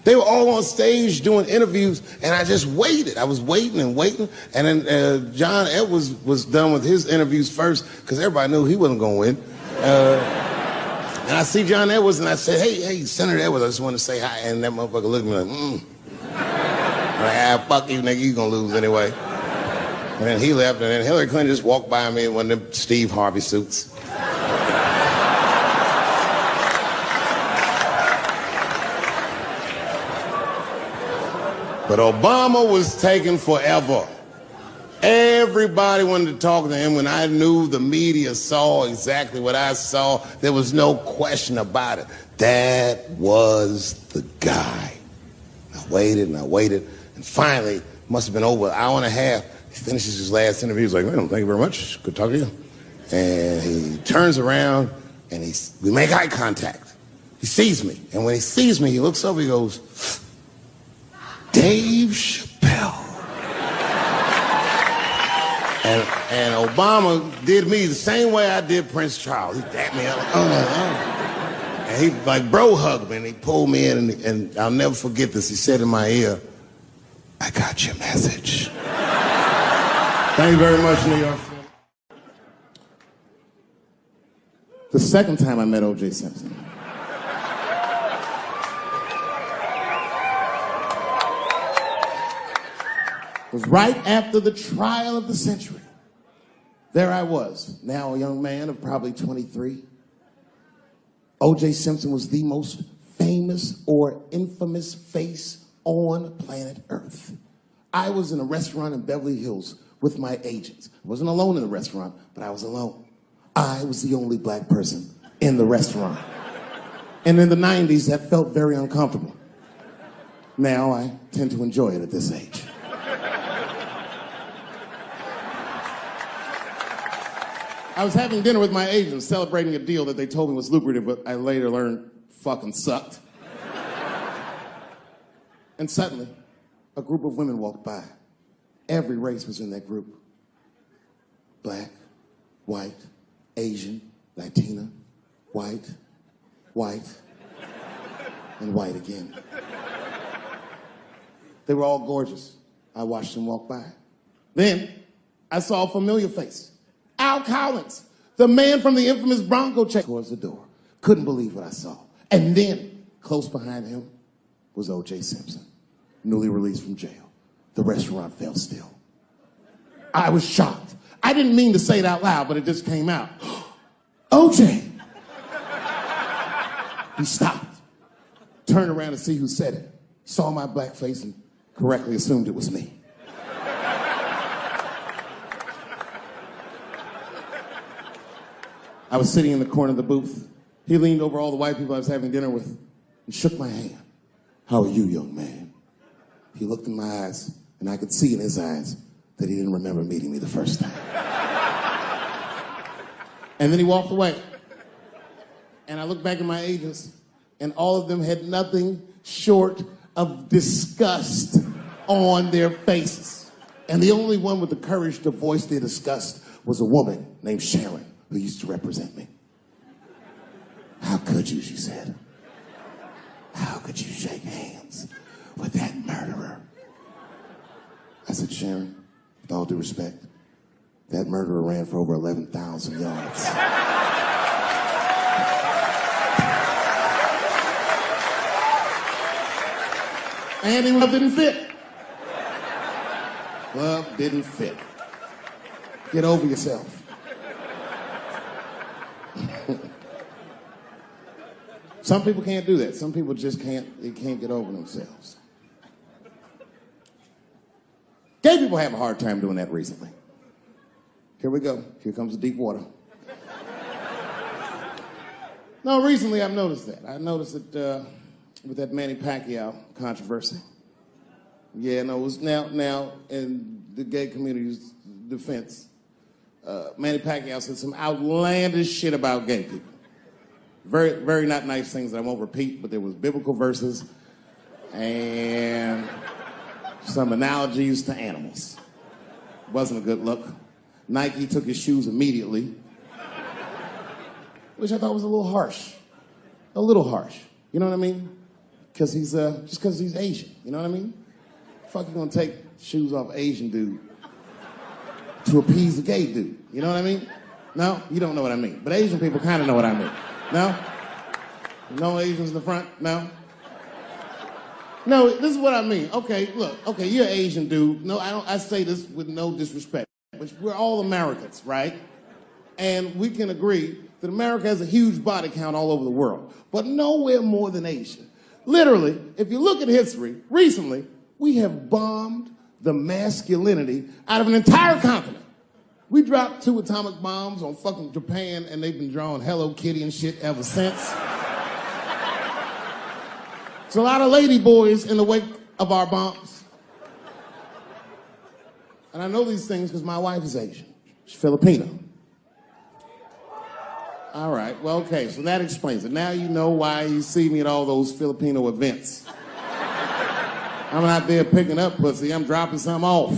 Speaker 3: They were all on stage doing interviews, and I just waited. I was waiting and waiting. And then John Edwards was done with his interviews first, because everybody knew he wasn't gonna win. And I see John Edwards, and I said, hey, Senator Edwards, I just want to say hi. And that motherfucker looked at me like, I'm like, fuck you, nigga, you gonna lose anyway. And then he left, and then Hillary Clinton just walked by me in one of them Steve Harvey suits. But Obama was taking forever. Everybody wanted to talk to him. When I knew the media saw exactly what I saw, there was no question about it. That was the guy. I waited and I waited, and finally, must have been over an hour and a half, he finishes his last interview. He's like, man, thank you very much. Good talking to you. And he turns around, and we make eye contact. He sees me, and when he sees me, he looks over, he goes, Dave Chappelle. And Obama did me the same way I did Prince Charles. He dapped me up, and he like bro hugged me, and he pulled me in, and I'll never forget this. He said in my ear, I got your message. Thank you very much, New York. The second time I met O.J. Simpson. Was right after the trial of the century. There I was, now a young man of probably 23. O.J. Simpson was the most famous or infamous face on planet Earth. I was in a restaurant in Beverly Hills with my agents. I wasn't alone in the restaurant, but I was alone. I was the only black person in the restaurant. And in the 90s, that felt very uncomfortable. Now I tend to enjoy it at this age. I was having dinner with my agents, celebrating a deal that they told me was lucrative, but I later learned fucking sucked. And suddenly, a group of women walked by. Every race was in that group. Black, white, Asian, Latina, white, and white again. They were all gorgeous. I watched them walk by. Then, I saw a familiar face. Al Collins, the man from the infamous Bronco check, towards the door. Couldn't believe what I saw. And then, close behind him, was O.J. Simpson, newly released from jail. The restaurant fell still. I was shocked. I didn't mean to say it out loud, but it just came out. O.J. He stopped, turned around to see who said it, saw my black face, and correctly assumed it was me. I was sitting in the corner of the booth. He leaned over all the white people I was having dinner with and shook my hand. How are you, young man? He looked in my eyes, and I could see in his eyes that he didn't remember meeting me the first time. And then he walked away. And I looked back at my agents, and all of them had nothing short of disgust on their faces. And the only one with the courage to voice their disgust was a woman named Sharon, who used to represent me. How could you, she said. How could you shake hands with that murderer said, Sharon, with all due respect, that murderer ran for over 11,000 yards. And the glove didn't fit. Glove didn't fit. Get over yourself. Some people can't do that. Some people just can't get over themselves. Gay people have a hard time doing that recently. Here we go. Here comes the deep water. No, recently I've noticed that. I noticed it with that Manny Pacquiao controversy. Yeah, no, it was now in the gay community's defense, Manny Pacquiao said some outlandish shit about gay people. Very, very not nice things that I won't repeat, but there was biblical verses and some analogies to animals. Wasn't a good look. Nike took his shoes immediately, which I thought was a little harsh. A little harsh. You know what I mean? Because he's, just because he's Asian. You know what I mean? Fuck, you gonna take shoes off Asian dude to appease a gay dude? You know what I mean? No? You don't know what I mean. But Asian people kind of know what I mean. No? No Asians in the front? No? No, this is what I mean. Okay, look. Okay, you're an Asian dude. No, I say this with no disrespect. But we're all Americans, right? And we can agree that America has a huge body count all over the world, but nowhere more than Asia. Literally, if you look at history, recently, we have bombed the masculinity out of an entire continent. We dropped 2 atomic bombs on fucking Japan, and they've been drawing Hello Kitty and shit ever since. There's a lot of lady boys in the wake of our bombs. And I know these things because my wife is Asian. She's Filipino. All right, well, okay, so that explains it. Now you know why you see me at all those Filipino events. I'm not there picking up pussy, I'm dropping some off.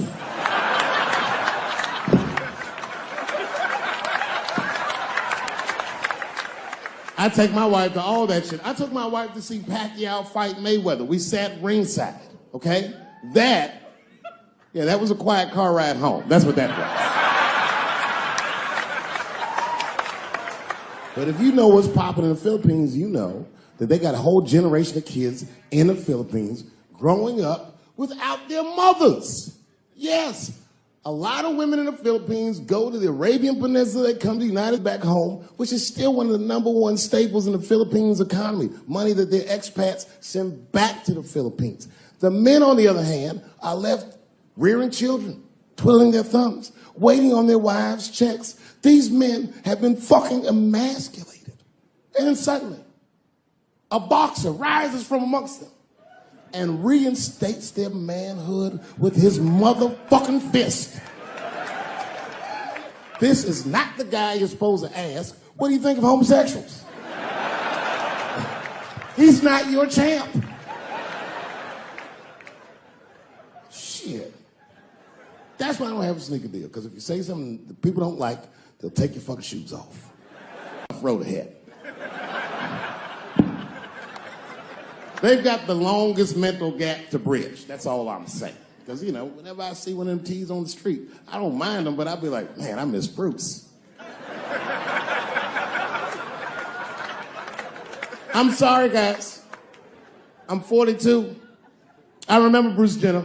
Speaker 3: I take my wife to all that shit. I took my wife to see Pacquiao fight Mayweather. We sat ringside, okay? That was a quiet car ride home. That's what that was. But if you know what's popping in the Philippines, you know that they got a whole generation of kids in the Philippines growing up without their mothers. Yes, a lot of women in the Philippines go to the Arabian Peninsula, they come to the United back home, which is still one of the #1 staples in the Philippines economy, money that their expats send back to the Philippines. The men, on the other hand, are left rearing children, twiddling their thumbs, waiting on their wives' checks. These men have been fucking emasculated. And then suddenly, a boxer rises from amongst them and reinstates their manhood with his motherfucking fist. This is not the guy you're supposed to ask, what do you think of homosexuals? He's not your champ. Shit. That's why I don't have a sneaker deal, because if you say something that people don't like, they'll take your fucking shoes off. Throw the head. They've got the longest mental gap to bridge. That's all I'm saying. Because, you know, whenever I see one of them T's on the street, I don't mind them, but I'll be like, man, I miss Bruce. I'm sorry, guys. I'm 42. I remember Bruce Jenner.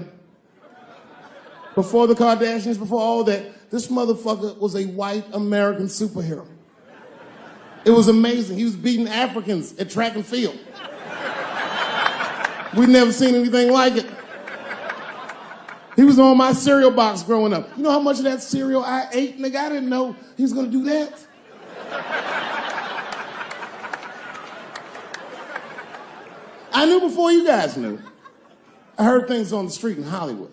Speaker 3: Before the Kardashians, before all that, this motherfucker was a white American superhero. It was amazing. He was beating Africans at track and field. We'd never seen anything like it. He was on my cereal box growing up. You know how much of that cereal I ate? Nigga, I didn't know he was gonna do that. I knew before you guys knew. I heard things on the street in Hollywood.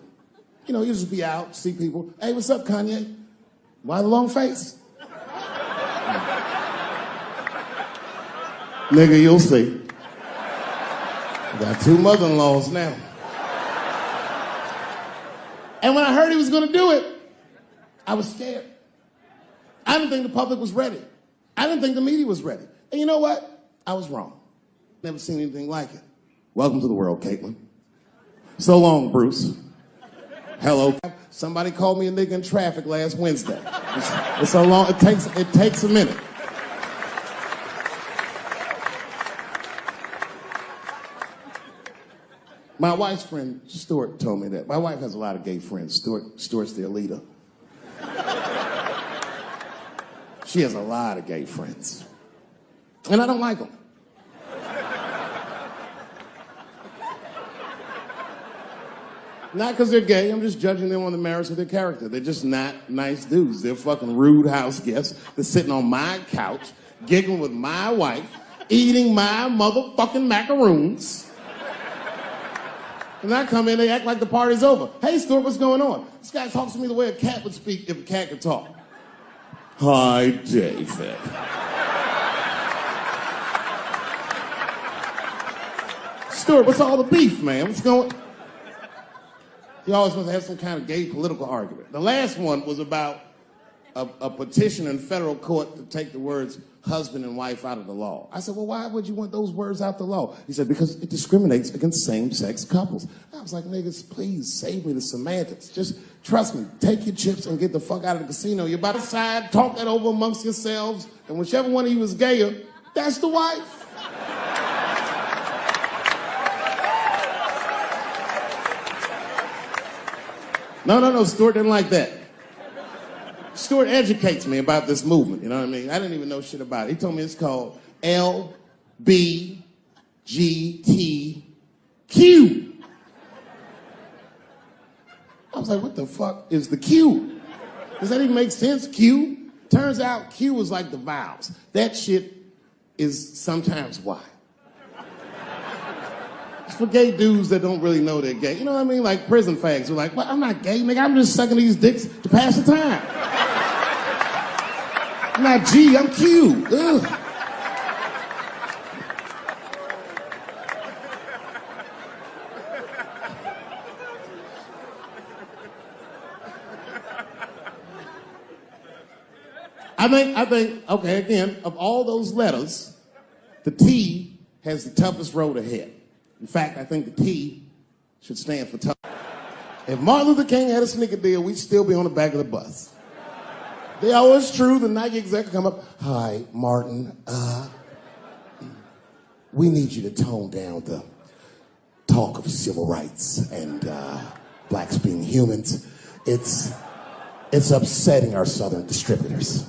Speaker 3: You know, you just be out, see people. Hey, what's up, Kanye? Why the long face? Nigga, you'll see. Got 2 mother-in-laws now. And when I heard he was gonna do it, I was scared. I didn't think the public was ready. I didn't think the media was ready. And you know what? I was wrong. Never seen anything like it. Welcome to the world, Caitlin. So long, Bruce. Hello. Somebody called me a nigga in traffic last Wednesday. It's so long, it takes a minute. My wife's friend, Stuart, told me that. My wife has a lot of gay friends. Stuart's their leader. She has a lot of gay friends. And I don't like them. Not because they're gay, I'm just judging them on the merits of their character. They're just not nice dudes. They're fucking rude house guests. They're sitting on my couch, giggling with my wife, eating my motherfucking macaroons. And I come in, they act like the party's over. Hey, Stuart, what's going on? This guy talks to me the way a cat would speak if a cat could talk. Hi, David. Stuart, what's all the beef, man? What's going on? He always wants to have some kind of gay political argument. The last one was about a petition in federal court to take the words husband and wife out of the law. I said, well, why would you want those words out the law? He said, because it discriminates against same-sex couples. I was like, niggas, please save me the semantics. Just trust me, take your chips and get the fuck out of the casino. You're by the side, talk that over amongst yourselves, and whichever one of you is gayer, that's the wife. No, Stuart didn't like that. Stuart educates me about this movement, you know what I mean? I didn't even know shit about it. He told me it's called LBGTQ. I was like, what the fuck is the Q? Does that even make sense, Q? Turns out Q was like the vowels. That shit is sometimes Y. It's for gay dudes that don't really know they're gay. You know what I mean? Like prison fags who are like, well, I'm not gay, nigga. I'm just sucking these dicks to pass the time. I'm not G, I'm Q. Ugh. I think, okay, again, of all those letters, the T has the toughest road ahead. In fact, I think the T should stand for tough. If Martin Luther King had a sneaker deal, we'd still be on the back of the bus. They always true, the Nike exec come up, hi, Martin, we need you to tone down the talk of civil rights and blacks being humans. It's upsetting our southern distributors.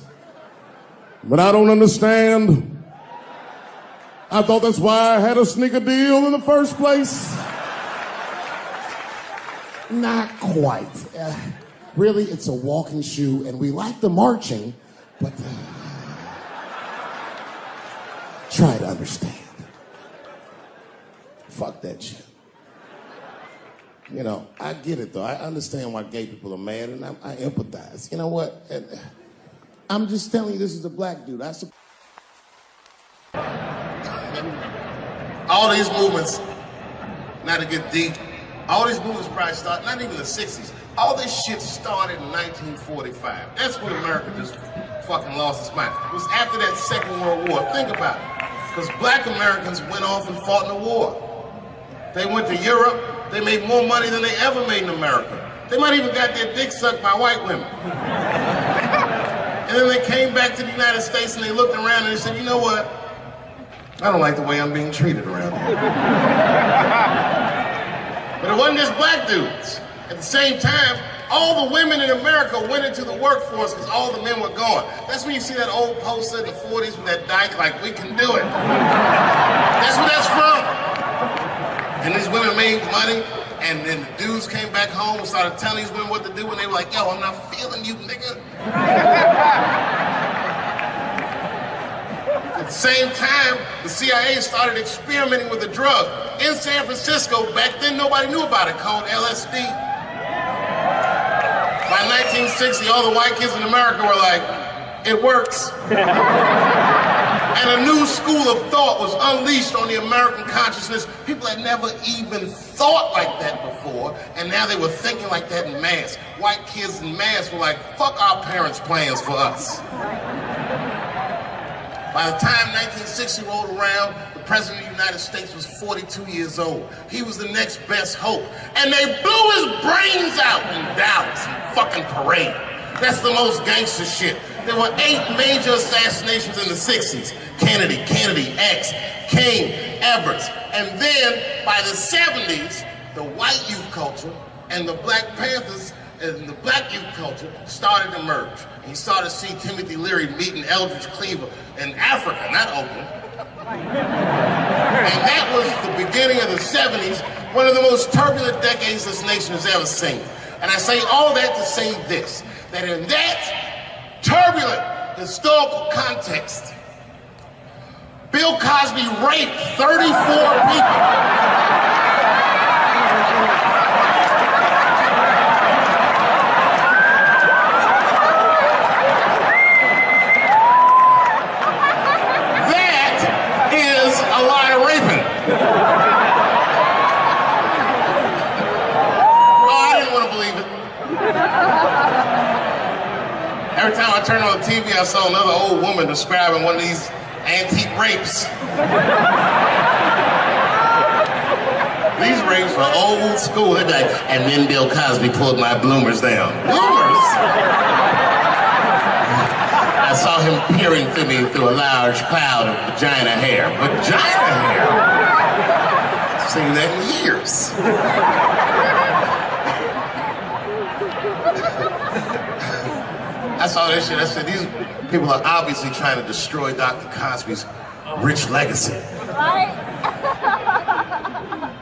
Speaker 3: But I don't understand. I thought that's why I had a sneaker deal in the first place. Not quite. Really, it's a walking shoe, and we like the marching, but try to understand. Fuck that shit. You know, I get it, though. I understand why gay people are mad, and I empathize. You know what? I'm just telling you, this is a black dude. All these movements, not to get deep, all these movements probably started, not even the 60s. All this shit started in 1945. That's when America just fucking lost its mind. It was after that Second World War. Think about it. Because black Americans went off and fought in the war. They went to Europe. They made more money than they ever made in America. They might even got their dick sucked by white women. And then they came back to the United States and they looked around and they said, you know what? I don't like the way I'm being treated around here. But it wasn't just black dudes. At the same time, all the women in America went into the workforce because all the men were gone. That's when you see that old poster in the 40s with that dyke, like, we can do it. That's where that's from. And these women made money, and then the dudes came back home and started telling these women what to do, and they were like, yo, I'm not feeling you, nigga. At the same time, the CIA started experimenting with a drug in San Francisco. Back then, nobody knew about it, called LSD. By 1960, all the white kids in America were like, it works. And a new school of thought was unleashed on the American consciousness. People had never even thought like that before, and now they were thinking like that in mass. White kids in mass were like, fuck our parents' plans for us. By the time 1960 rolled around, the President of the United States was 42 years old. He was the next best hope. And they blew his brains out in Dallas, in fucking parade. That's the most gangster shit. There were 8 major assassinations in the 60s. Kennedy, X, King, Everett. And then, by the 70s, the white youth culture and the Black Panthers and the black youth culture started to merge. And you started to see Timothy Leary meeting Eldridge Cleaver in Africa, not Oakland. And that was the beginning of the 70s, one of the most turbulent decades this nation has ever seen. And I say all that to say this, that in that turbulent historical context, Bill Cosby raped 34 people. That is a lot of raping. Oh, I didn't want to believe it. Every time I turned on the TV, I saw another old woman describing one of these antique rapes. These rapes were old school. They'd be like, and then Bill Cosby pulled my bloomers down. Bloomers? I saw him peering through me through a large cloud of vagina hair. Vagina hair? I've seen that in years. I saw that shit. I said, these people are obviously trying to destroy Dr. Cosby's rich legacy.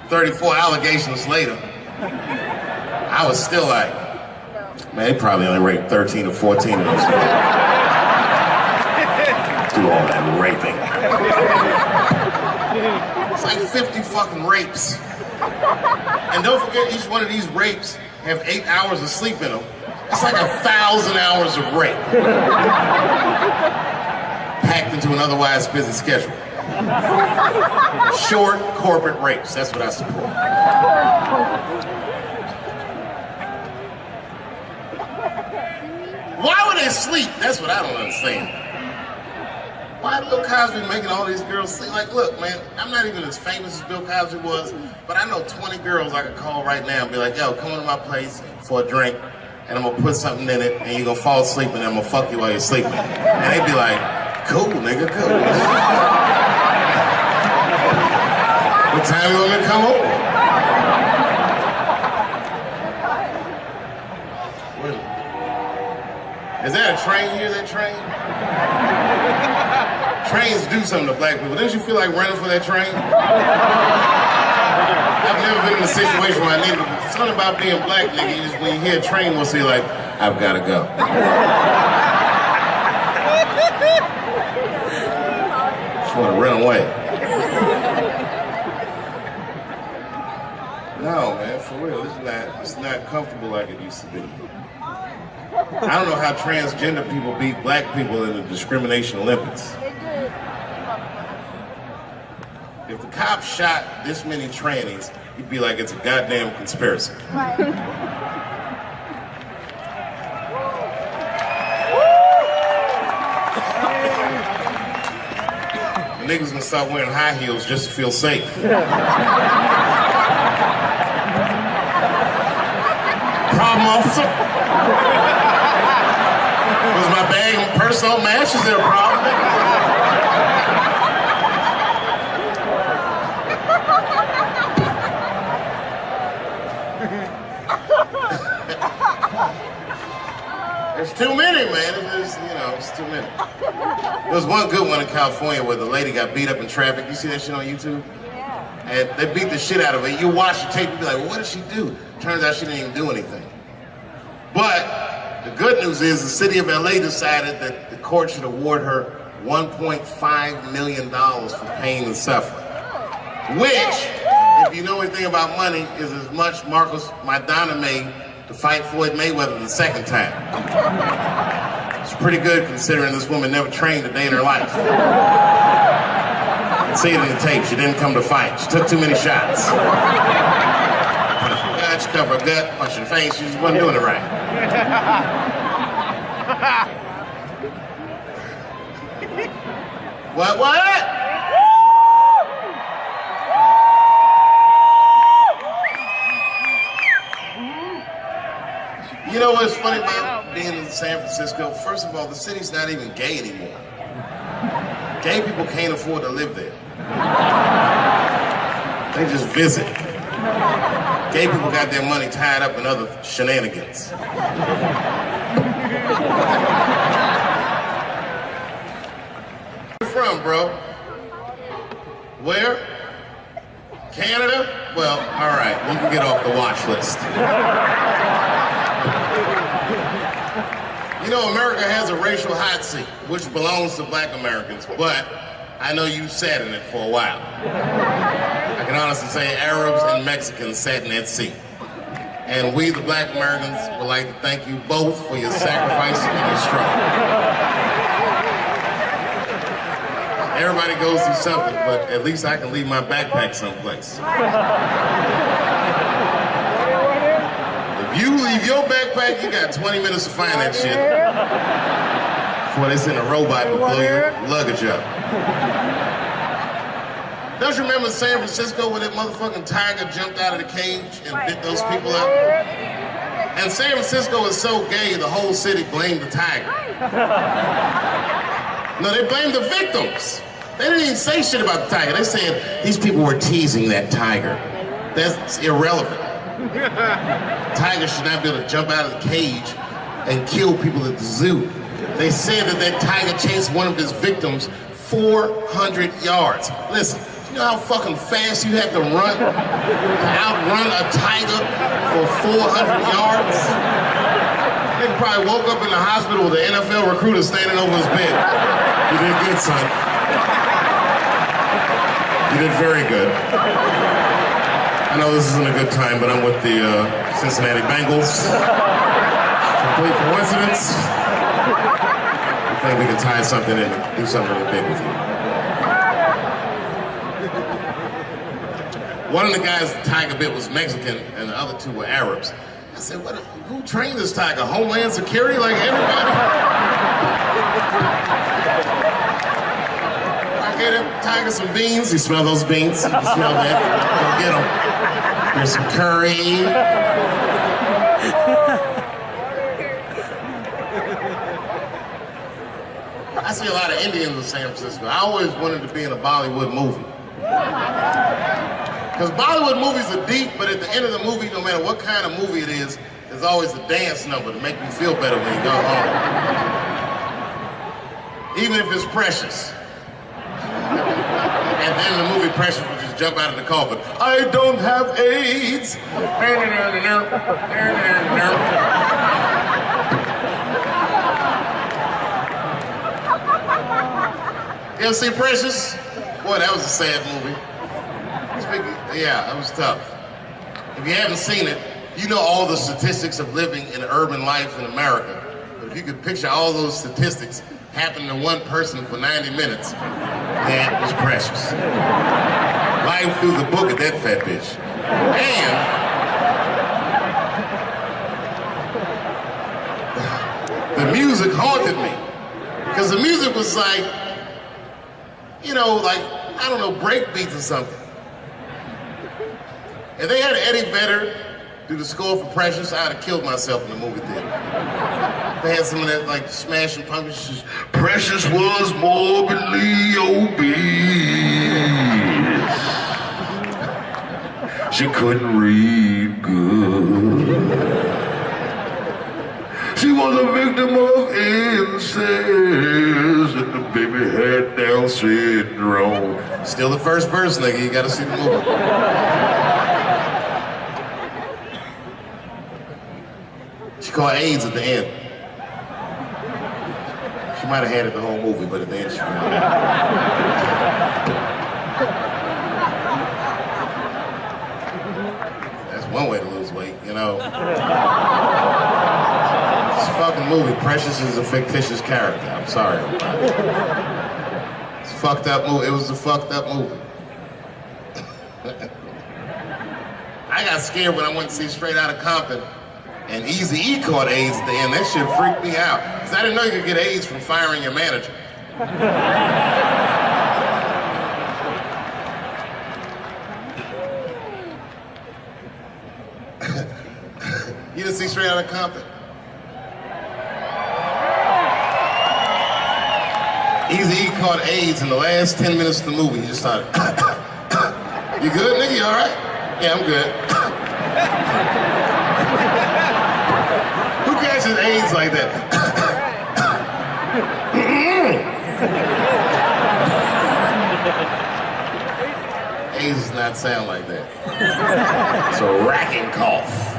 Speaker 3: 34 allegations later, I was still like, man, they probably only raped 13 or 14 of these people. Do all that raping. It's like 50 fucking rapes. And don't forget, each one of these rapes have 8 hours of sleep in them. It's like 1,000 hours of rape. Packed into an otherwise busy schedule. Short corporate rapes, that's what I support. Why would they sleep? That's what I don't understand. Why Bill Cosby making all these girls sleep? Like, look, man, I'm not even as famous as Bill Cosby was, but I know 20 girls I could call right now and be like, yo, come to my place for a drink, and I'm gonna put something in it, and you're gonna fall asleep, and I'm gonna fuck you while you're sleeping. And they'd be like, cool, nigga, cool. What time you want me to come over? Is that a train here, that train? Trains do something to black people. Didn't you feel like running for that train? I've never been in a situation where I needed to. Something about being black, nigga, you just, when you hear a train, we'll say like, I've gotta go. Just wanna run away. No, man, for real, it's not comfortable like it used to be. I don't know how transgender people beat black people in the discrimination Olympics. If the cops shot this many trannies, you'd be like, it's a goddamn conspiracy. Niggas gonna start wearing high heels just to feel safe. Problem, officer? Was my bag and purse on match? Is there a problem? There's too many, man. It's too many. There was one good one in California where the lady got beat up in traffic. You see that shit on YouTube? Yeah. And they beat the shit out of her. You watch the tape, you be like, well, what did she do? Turns out she didn't even do anything. But the good news is the city of LA decided that the court should award her $1.5 million for pain and suffering. Which, if you know anything about money, is as much Marcus Madonna made to fight Floyd Mayweather the second time. It's pretty good considering this woman never trained a day in her life. You can see it in the tape. She didn't come to fight. She took too many shots. She covered her gut, punched her face. She just wasn't doing it right. What? You know what's funny about being in San Francisco? First of all, the city's not even gay anymore. Gay people can't afford to live there. They just visit. Gay people got their money tied up in other shenanigans. Where you from, bro? Where? Canada? Well, all right, you can get off the watch list. You know, America has a racial hot seat, which belongs to black Americans, but I know you sat in it for a while. I can honestly say Arabs and Mexicans sat in that seat. And we, the black Americans, would like to thank you both for your sacrifice and your struggle. Everybody goes through something, but at least I can leave my backpack someplace. If you leave your backpack, you got 20 minutes to find that shit before they send a robot to blow your luggage up. Don't you remember San Francisco when that motherfucking tiger jumped out of the cage and bit those people up? And San Francisco is so gay, the whole city blamed the tiger. No, they blamed the victims. They didn't even say shit about the tiger. They said these people were teasing that tiger. That's irrelevant. Tiger should not be able to jump out of the cage and kill people at the zoo. They said that that tiger chased one of his victims 400 yards. Listen, you know how fucking fast you have to run to outrun a tiger for 400 yards? Nigga probably woke up in the hospital with an NFL recruiter standing over his bed. You did good, son. You did very good. I know this isn't a good time, but I'm with the Cincinnati Bengals. Complete coincidence. I think we can tie something in and do something really big with you. One of the guys the tiger bit was Mexican, and the other two were Arabs. I said, who trained this tiger? Homeland Security, like everybody? I gave that tiger some beans. You smell those beans? You smell that? Go get them. There's some curry. I see a lot of Indians in San Francisco. I always wanted to be in a Bollywood movie. Because Bollywood movies are deep, but at the end of the movie, no matter what kind of movie it is, there's always a dance number to make you feel better when you go home. Even if it's Precious. At the end of the movie, Precious would just jump out of the coffin. I don't have AIDS. You ever see Precious? Boy, that was a sad movie. Yeah, that was tough. If you haven't seen it, you know all the statistics of living in urban life in America. But if you could picture all those statistics happening to one person for 90 minutes, that was Precious. Life through the book of that fat bitch. And the music haunted me. Because the music was like, you know, like, I don't know, break beats or something. If they had Eddie Vedder do the score for Precious, I'd have killed myself in the movie theater. They had some of that, like, smashing pumpkins. Precious was morbidly obese. She couldn't read good. She was a victim of incest, and the baby had Down syndrome. Still the first verse, nigga. You gotta see the movie. She caught AIDS at the end. She might have had it the whole movie, but at the end she found out. That's one way to lose weight, you know. This fucking movie, Precious is a fictitious character. I'm sorry. It's a fucked up movie. It was a fucked up movie. I got scared when I went to see Straight Outta Compton. And Eazy-E caught AIDS at the end. That shit freaked me out. Because I didn't know you could get AIDS from firing your manager. see Straight Outta Compton? Eazy-E caught AIDS in the last 10 minutes of the movie. He just started, you good, nigga? You all right? Yeah, I'm good. Who catches AIDS like that? AIDS does not sound like that. It's a racking cough.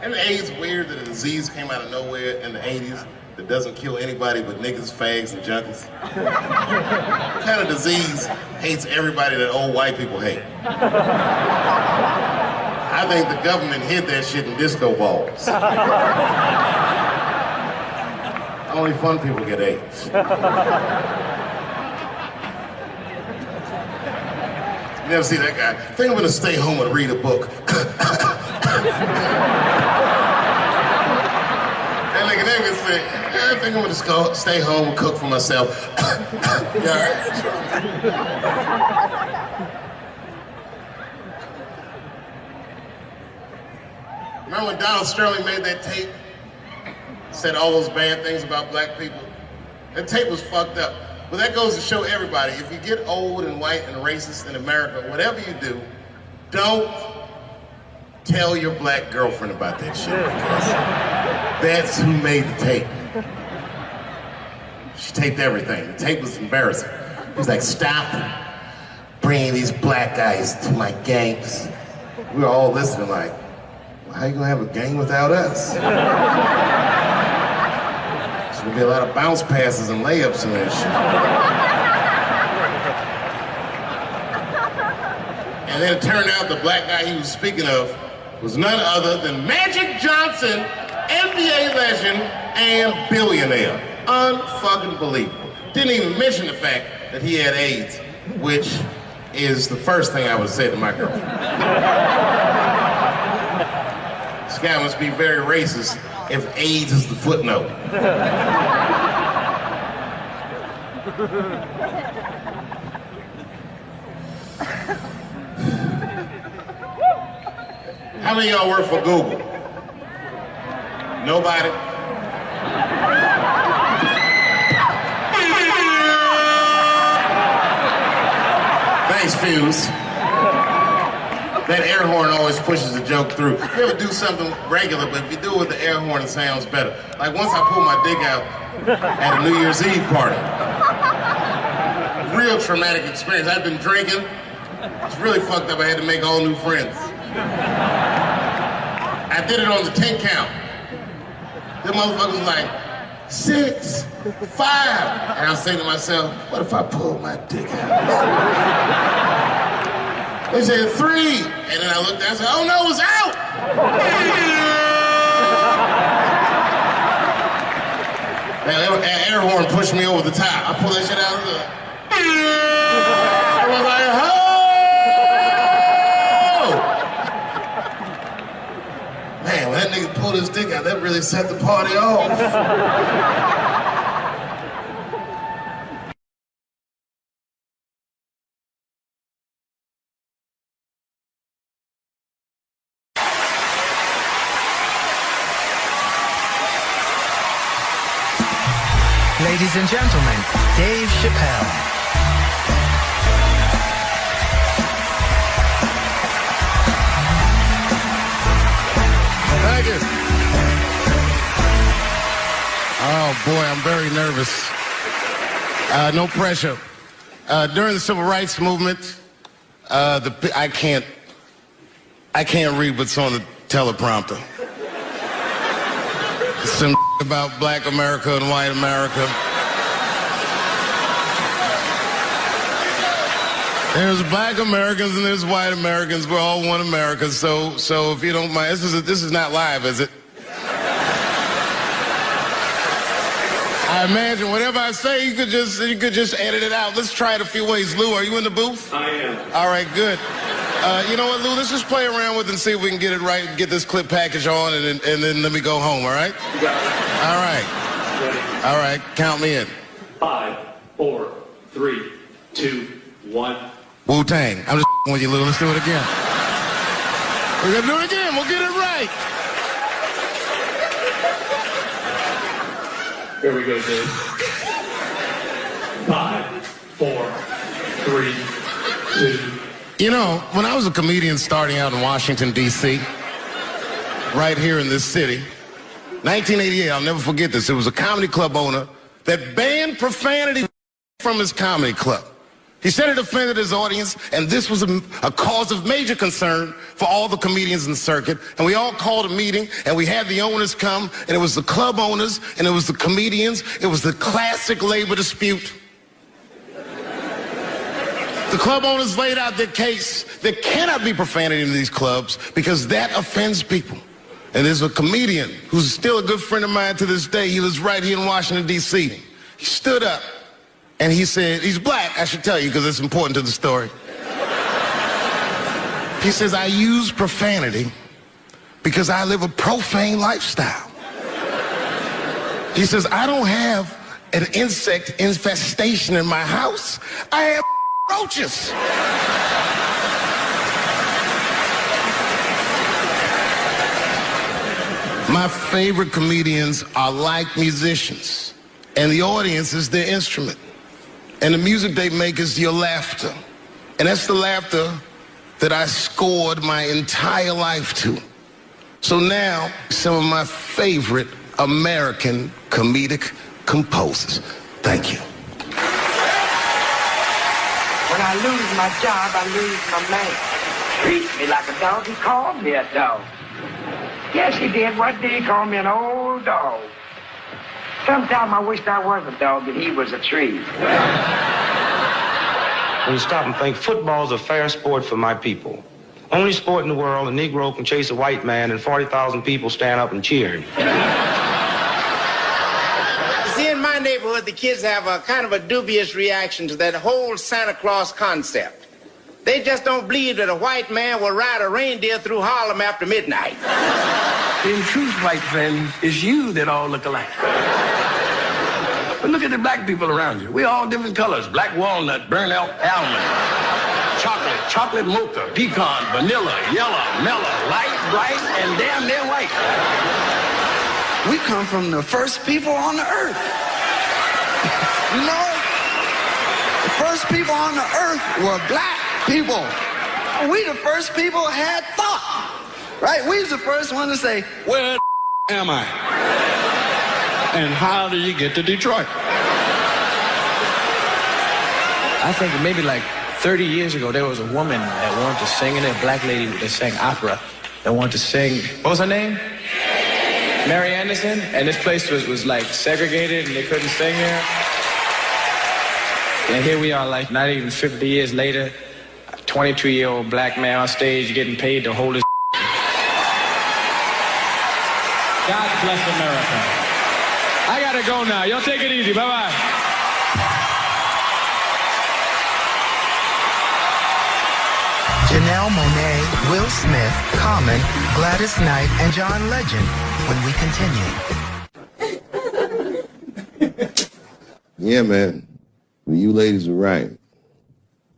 Speaker 3: And AIDS weird that a disease came out of nowhere in the 80s that doesn't kill anybody but niggas, fags, and junkies? What kind of disease hates everybody that old white people hate? I think the government hid that shit in disco balls. Only fun people get AIDS. You never see that guy? I think I'm gonna stay home and read a book. That nigga never say, I think I'm gonna just go stay home and cook for myself. You all right? Remember when Donald Sterling made that tape? Said all those bad things about black people? That tape was fucked up. But that goes to show everybody, if you get old and white and racist in America, whatever you do, don't tell your black girlfriend about that shit, because that's who made the tape. She taped everything. The tape was embarrassing. He was like, stop bringing these black guys to my gangs. We were all listening like, well, how you gonna have a gang without us? There's gonna be a lot of bounce passes and layups in that shit. And then it turned out the black guy he was speaking of was none other than Magic Johnson, NBA legend and billionaire. Unfucking believable. Didn't even mention the fact that he had AIDS, which is the first thing I would have said to my girlfriend. This guy must be very racist if AIDS is the footnote. How many of y'all work for Google? Nobody? Thanks, Fuse. That air horn always pushes the joke through. You ever do something regular, but if you do it with the air horn, it sounds better. Like once I pulled my dick out at a New Year's Eve party. Real traumatic experience. I'd been drinking. It's really fucked up. I had to make all new friends. I did it on the 10 count. The motherfucker was like, 6, 5. And I was saying to myself, what if I pulled my dick out? They said 3. And then I looked down and said, oh no, it's out! That air horn pushed me over the top. I pulled that shit out of the... I was like, oh! Man, when that nigga pulled his dick out, that really set the party off.
Speaker 12: Ladies and gentlemen, Dave Chappelle.
Speaker 3: Thank you. Oh boy, I'm very nervous. No pressure. During the civil rights movement, I can't read what's on the teleprompter. Some about black America and white America. There's black Americans and there's white Americans. We're all one America. So if you don't mind, this is not live, is it? I imagine whatever I say, you could just edit it out. Let's try it a few ways. Lou, are you in the booth?
Speaker 11: I am.
Speaker 3: All right, good. You know what, Lou? Let's just play around with it and see if we can get it right, get this clip package on, and then let me go home, all right?
Speaker 11: You got it.
Speaker 3: All right.
Speaker 11: Ready?
Speaker 3: All right, count me in.
Speaker 11: 5, 4, 3, 2, 1.
Speaker 3: Wu-Tang. I'm just with you, Lou. Let's do it again. We're gonna do it again. We'll get it right.
Speaker 11: Here we go, Dave. 5, 4, 3, 2.
Speaker 3: You know, when I was a comedian starting out in Washington, D.C., right here in this city, 1988, I'll never forget this. It was a comedy club owner that banned profanity from his comedy club. He said it offended his audience, and this was a cause of major concern for all the comedians in the circuit. And we all called a meeting, and we had the owners come, and it was the club owners, and it was the comedians. It was the classic labor dispute. The club owners laid out their case. There cannot be profanity in these clubs because that offends people. And there's a comedian who's still a good friend of mine to this day. He lives right here in Washington, D.C. He stood up and he said, he's black, I should tell you because it's important to the story. He says, I use profanity because I live a profane lifestyle. He says, I don't have an insect infestation in my house. I have roaches. My favorite comedians are like musicians, and the audience is their instrument. And the music they make is your laughter. And that's the laughter that I scored my entire life to. So now, some of my favorite American comedic composers. Thank you.
Speaker 13: When I lose my job, I lose my man. Treat me like a dog, he called me a dog. Yes, he did. What did he call me? An old dog. Sometimes I wished I was a dog and he was a tree.
Speaker 14: When you stop and think, football's a fair sport for my people. Only sport in the world a Negro can chase a white man and 40,000 people stand up and cheer him.
Speaker 15: See, in my neighborhood, the kids have a kind of a dubious reaction to that whole Santa Claus concept. They just don't believe that a white man will ride a reindeer through Harlem after midnight.
Speaker 13: In truth, white friend, it's you that all look alike. But look at the black people around you. We're all different colors. Black walnut, burnt elk, almond, chocolate mocha, pecan, vanilla, yellow, mellow, light, bright, and damn near white.
Speaker 16: We come from the first people on the earth. You know, the first people on the earth were black people. We the first people had thought. Right? We was the first one to say,
Speaker 17: where am I? And how do you get to Detroit?
Speaker 18: I think maybe like 30 years ago, there was a woman that wanted to sing, and a black lady that sang opera that wanted to sing. What was her name? Mary Anderson. And this place was like segregated, and they couldn't sing there. And here we are, like not even 50 years later, a 22-year-old black man on stage getting paid to hold his. God bless America. I gotta go now. Y'all take it easy. Bye-bye.
Speaker 12: Janelle Monáe, Will Smith, Common, Gladys Knight, and John Legend when we continue.
Speaker 2: Yeah, man. Well, you ladies are right.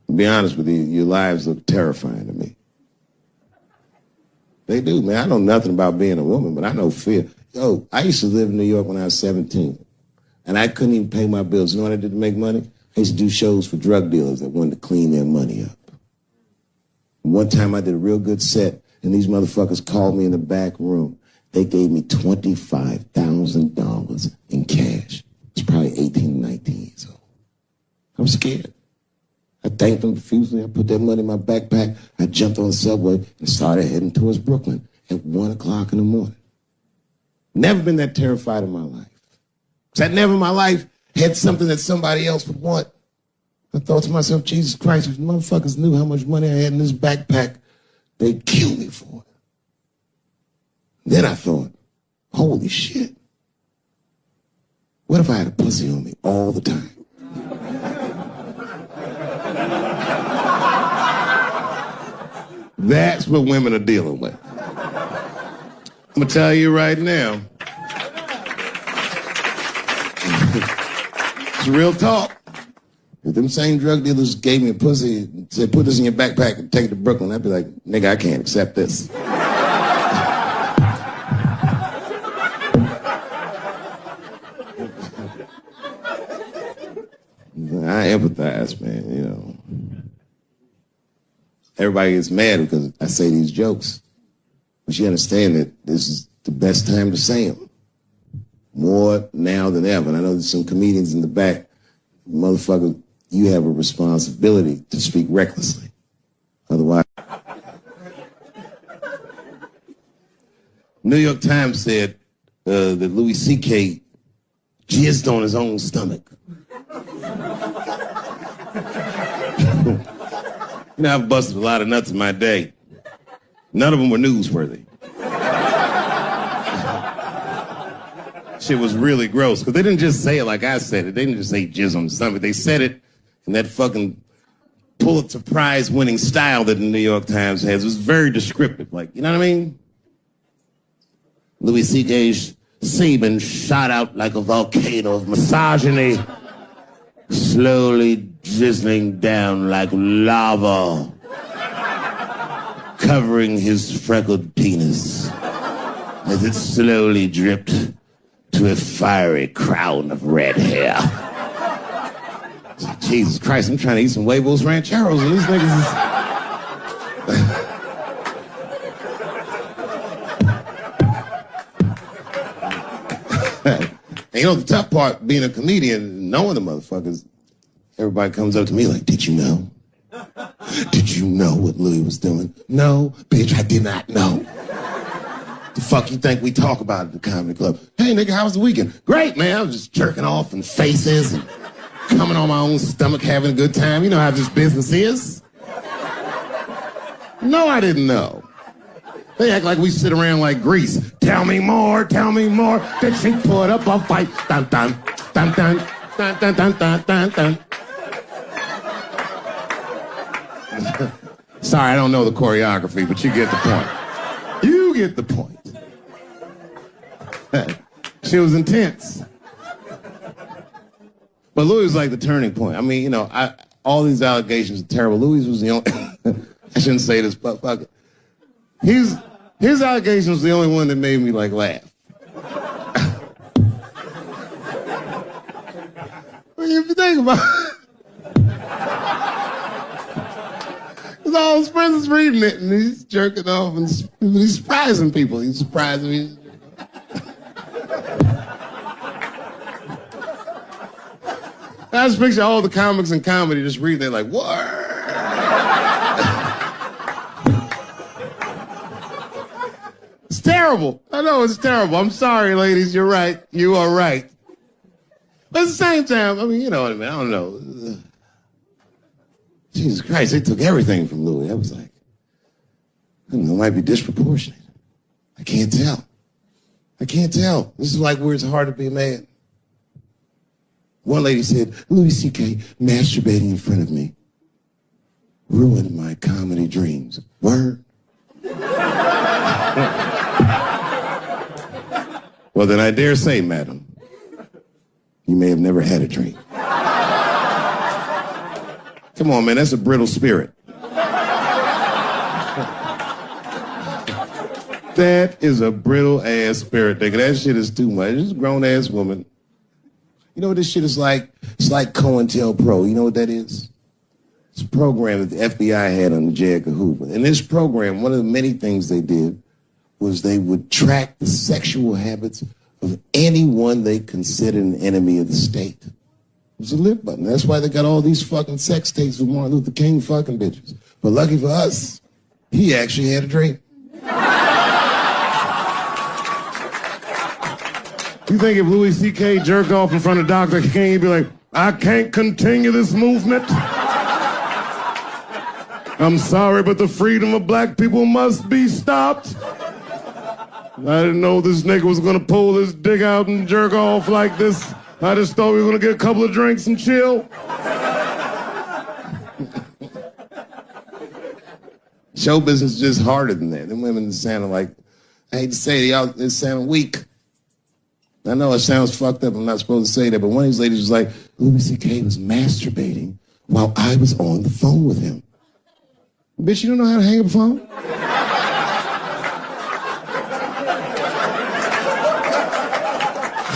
Speaker 2: To be honest with you, your lives look terrifying to me. They do, man. I know nothing about being a woman, but I know fear. Yo, I used to live in New York when I was 17, and I couldn't even pay my bills. You know what I did to make money? I used to do shows for drug dealers that wanted to clean their money up. And one time I did a real good set, and these motherfuckers called me in the back room. They gave me $25,000 in cash. I was probably 18, 19 years old. I was scared. I thanked them profusely. I put that money in my backpack. I jumped on the subway and started heading towards Brooklyn at 1 o'clock in the morning. Never been that terrified in my life. Because I never in my life had something that somebody else would want. I thought to myself, Jesus Christ, if motherfuckers knew how much money I had in this backpack, they'd kill me for it. Then I thought, holy shit. What if I had a pussy on me all the time? That's what women are dealing with. I'm gonna tell you right now. It's real talk.
Speaker 3: If them same drug dealers gave me a pussy and said, put this in your backpack and take it to Brooklyn, I'd be like, nigga, I can't accept this. I empathize, man, you know. Everybody gets mad because I say these jokes. But you understand that this is the best time to say them. More now than ever. And I know there's some comedians in the back. Motherfucker, you have a responsibility to speak recklessly. Otherwise... New York Times said that Louis C.K. jizzed on his own stomach. You know, I've busted a lot of nuts in my day. None of them were newsworthy. Shit was really gross, because they didn't just say it like I said it. They didn't just say jizz on the stomach. They said it in that fucking Pulitzer Prize winning style that the New York Times has. It was very descriptive, like, you know what I mean? Louis C.K.'s semen shot out like a volcano of misogyny, slowly drizzling down like lava, covering his freckled penis as it slowly dripped to a fiery crown of red hair. Jesus Christ, I'm trying to eat some huevos rancheros and these niggas is... And you know, the tough part, being a comedian, knowing the motherfuckers, everybody comes up to me like, did you know? Did you know what Louis was doing? No, bitch, I did not know. The fuck you think we talk about at the comedy club? Hey, nigga, how was the weekend? Great, man. I was just jerking off and faces and coming on my own stomach, having a good time. You know how this business is. No, I didn't know. They act like we sit around like Grease. Tell me more, that she put up a fight. Dun, dun, dun, dun, dun, dun, dun, dun, dun, dun. Sorry, I don't know the choreography, but you get the point. You get the point. She was intense. But Louis was like the turning point. I mean, you know, all these allegations are terrible. Louis was the only... I shouldn't say this, but fuck it. His allegation was the only one that made me, like, laugh. Well, if you think about it, because all his friends is reading it, and he's jerking off, and he's surprising people. He's surprising me. I just picture all the comics in comedy just reading it like, what? It's terrible. I know it's terrible. I'm sorry, ladies. You're right. You are right. But at the same time, I mean, you know what I mean? I don't know. Jesus Christ, they took everything from Louis. I was like, I don't know, it might be disproportionate. I can't tell. I can't tell. This is like where it's hard to be a man. One lady said, Louis C.K. masturbating in front of me ruined my comedy dreams. Word? Well, then I dare say, madam, you may have never had a dream. Come on, man, that's a brittle spirit. That is a brittle-ass spirit, nigga. That shit is too much. This is a grown-ass woman. You know what this shit is like? It's like COINTELPRO. You know what that is? It's a program that the FBI had under J. Edgar Hoover. In this program, one of the many things they did was they would track the sexual habits of anyone they considered an enemy of the state. It was a lip button. That's why they got all these fucking sex tapes with Martin Luther King fucking bitches. But lucky for us, he actually had a dream. You think if Louis C.K. jerked off in front of Dr. King, he'd be like, I can't continue this movement. I'm sorry, but the freedom of black people must be stopped. I didn't know this nigga was gonna pull his dick out and jerk off like this. I just thought we were gonna get a couple of drinks and chill. Show business is just harder than that. Them women sounded like, I hate to say it, y'all, they sound weak. I know it sounds fucked up. I'm not supposed to say that, but one of these ladies was like, Louis C.K. was masturbating while I was on the phone with him. Bitch, you don't know how to hang up a phone?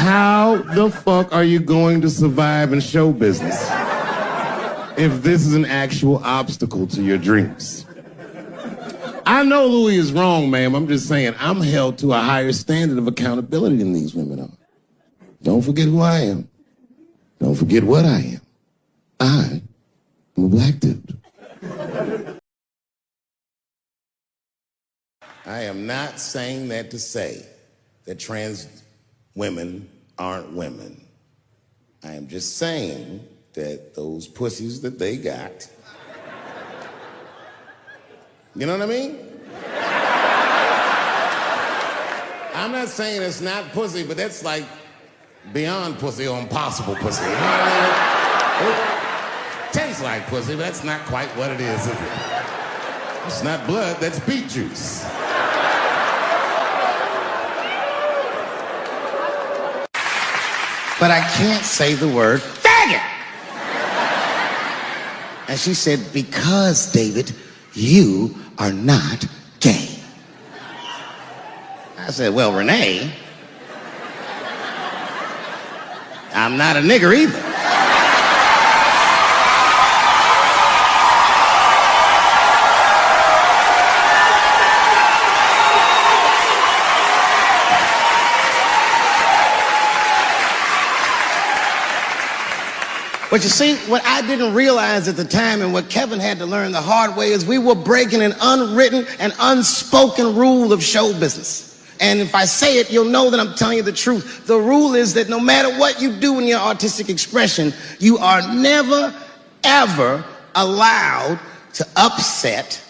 Speaker 3: How the fuck are you going to survive in show business if this is an actual obstacle to your dreams? I know Louis is wrong, ma'am. I'm just saying I'm held to a higher standard of accountability than these women are. Don't forget who I am. Don't forget what I am. I am a black dude. I am not saying that to say that trans women aren't women. I am just saying that those pussies that they got, you know what I mean? I'm not saying it's not pussy, but that's like beyond pussy or impossible pussy. You know what I mean? It tastes like pussy, but that's not quite what it is it? It's not blood, that's beet juice.
Speaker 1: But I can't say the word faggot. And she said, because, David, you are not gay. I said, well, Renee, I'm not a nigger either. But you see, what I didn't realize at the time and what Kevin had to learn the hard way is we were breaking an unwritten and unspoken rule of show business. And if I say it, you'll know that I'm telling you the truth. The rule is that no matter what you do in your artistic expression, you are never, ever allowed to upset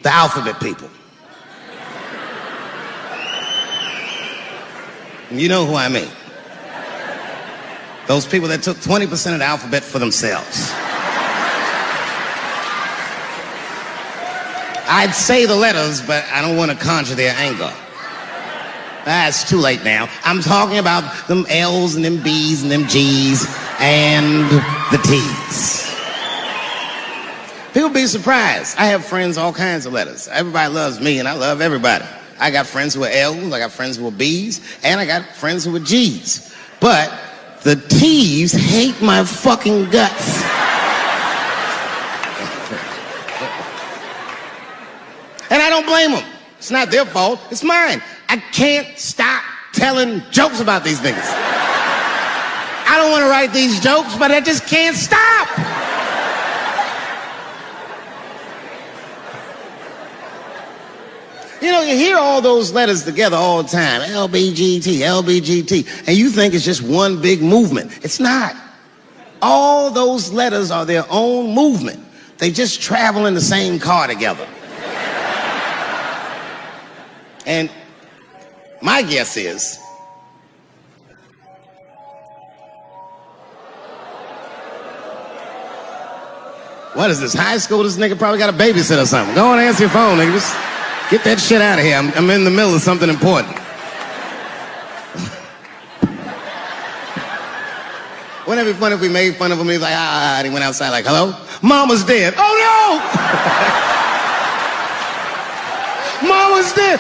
Speaker 1: the alphabet people. And you know who I mean. Those people that took 20% of the alphabet for themselves. I'd say the letters, but I don't want to conjure their anger. It's too late now. I'm talking about them L's and them B's and them G's and the T's. People be surprised. I have friends, all kinds of letters. Everybody loves me and I love everybody. I got friends who are L's, I got friends who are B's, and I got friends who are G's. But the T's hate my fucking guts. And I don't blame them. It's not their fault, it's mine. I can't stop telling jokes about these things. I don't want to write these jokes, but I just can't stop. You know, you hear all those letters together all the time, LBGT, LBGT, and you think it's just one big movement. It's not. All those letters are their own movement. They just travel in the same car together. And my guess is, what is this, high school? This nigga probably got a babysitter or something. Go and answer your phone, nigga. Just get that shit out of here. I'm in the middle of something important. Wouldn't it be funny if we made fun of him? He's like, and he went outside like, hello? Mama's dead. Oh no! Mama's dead.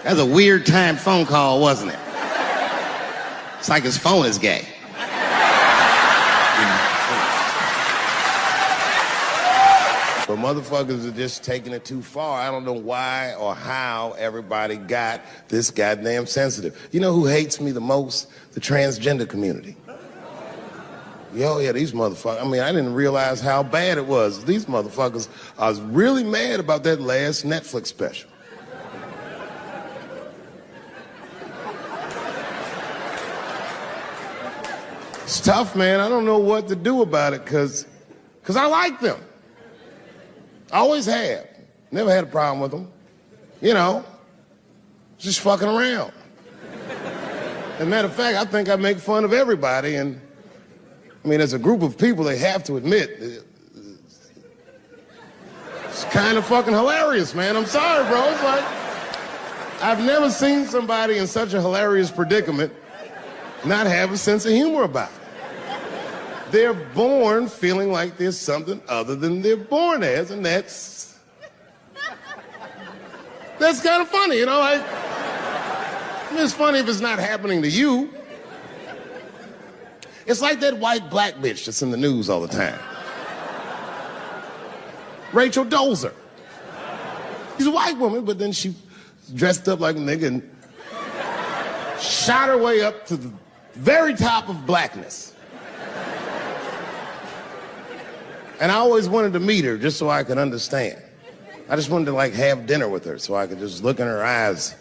Speaker 1: That was a weird time phone call, wasn't it? It's like his phone is gay.
Speaker 3: But motherfuckers are just taking it too far. I don't know why or how everybody got this goddamn sensitive. You know who hates me the most? The transgender community. Yo, yeah, these motherfuckers. I mean, I didn't realize how bad it was. These motherfuckers are really mad about that last Netflix special. It's tough, man. I don't know what to do about it because I like them. I always have. Never had a problem with them. You know, just fucking around. As a matter of fact, I think I make fun of everybody, and I mean, as a group of people, they have to admit, it's kind of fucking hilarious, man. I'm sorry, bro. It's like, I've never seen somebody in such a hilarious predicament not have a sense of humor about it. They're born feeling like there's something other than they're born as, and that's kind of funny, you know? I mean, it's funny if it's not happening to you. It's like that white black bitch that's in the news all the time. Rachel Dolezal. She's a white woman, but then she dressed up like a nigga and shot her way up to the very top of blackness. And I always wanted to meet her just so I could understand. I just wanted to like have dinner with her so I could just look in her eyes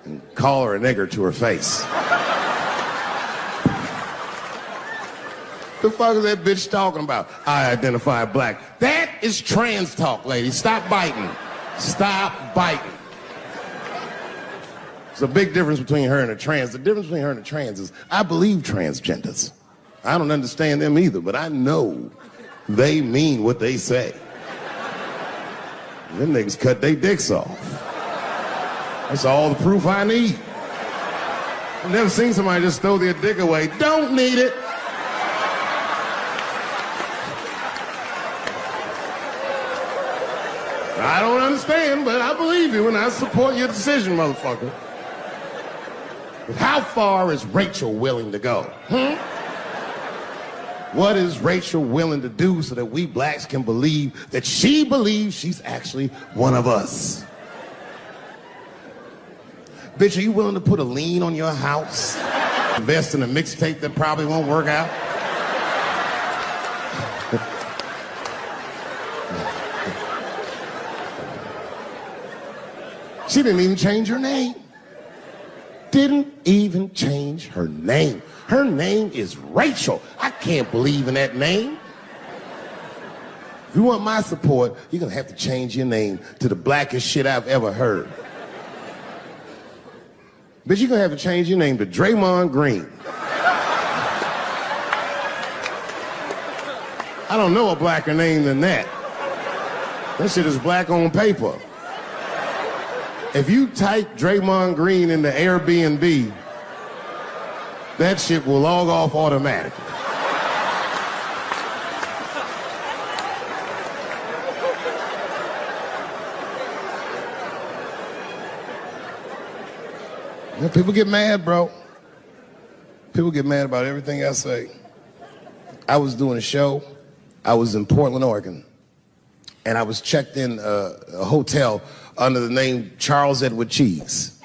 Speaker 3: and call her a nigger to her face. The fuck is that bitch talking about? I identify black. That is trans talk, ladies. Stop biting. Stop biting. There's a big difference between her and a trans. The difference between her and a trans is I believe transgenders. I don't understand them either, but I know they mean what they say. Them niggas cut their dicks off. That's all the proof I need. I've never seen somebody just throw their dick away. Don't need it. I don't understand, but I believe you and I support your decision, motherfucker. But how far is Rachel willing to go? What is Rachel willing to do so that we blacks can believe that she believes she's actually one of us? Bitch, are you willing to put a lien on your house? Invest in a mixtape that probably won't work out? She didn't even change her name. Didn't even change her name. Her name is Rachel. I can't believe in that name. If you want my support, you're gonna have to change your name to the blackest shit I've ever heard. Bitch, you're gonna have to change your name to Draymond Green. I don't know a blacker name than that. That shit is black on paper. If you type Draymond Green into Airbnb, that shit will log off automatically. Yeah, people get mad, bro. People get mad about everything I say. I was doing a show. I was in Portland, Oregon. And I was checked in a hotel under the name Charles Edward Cheese.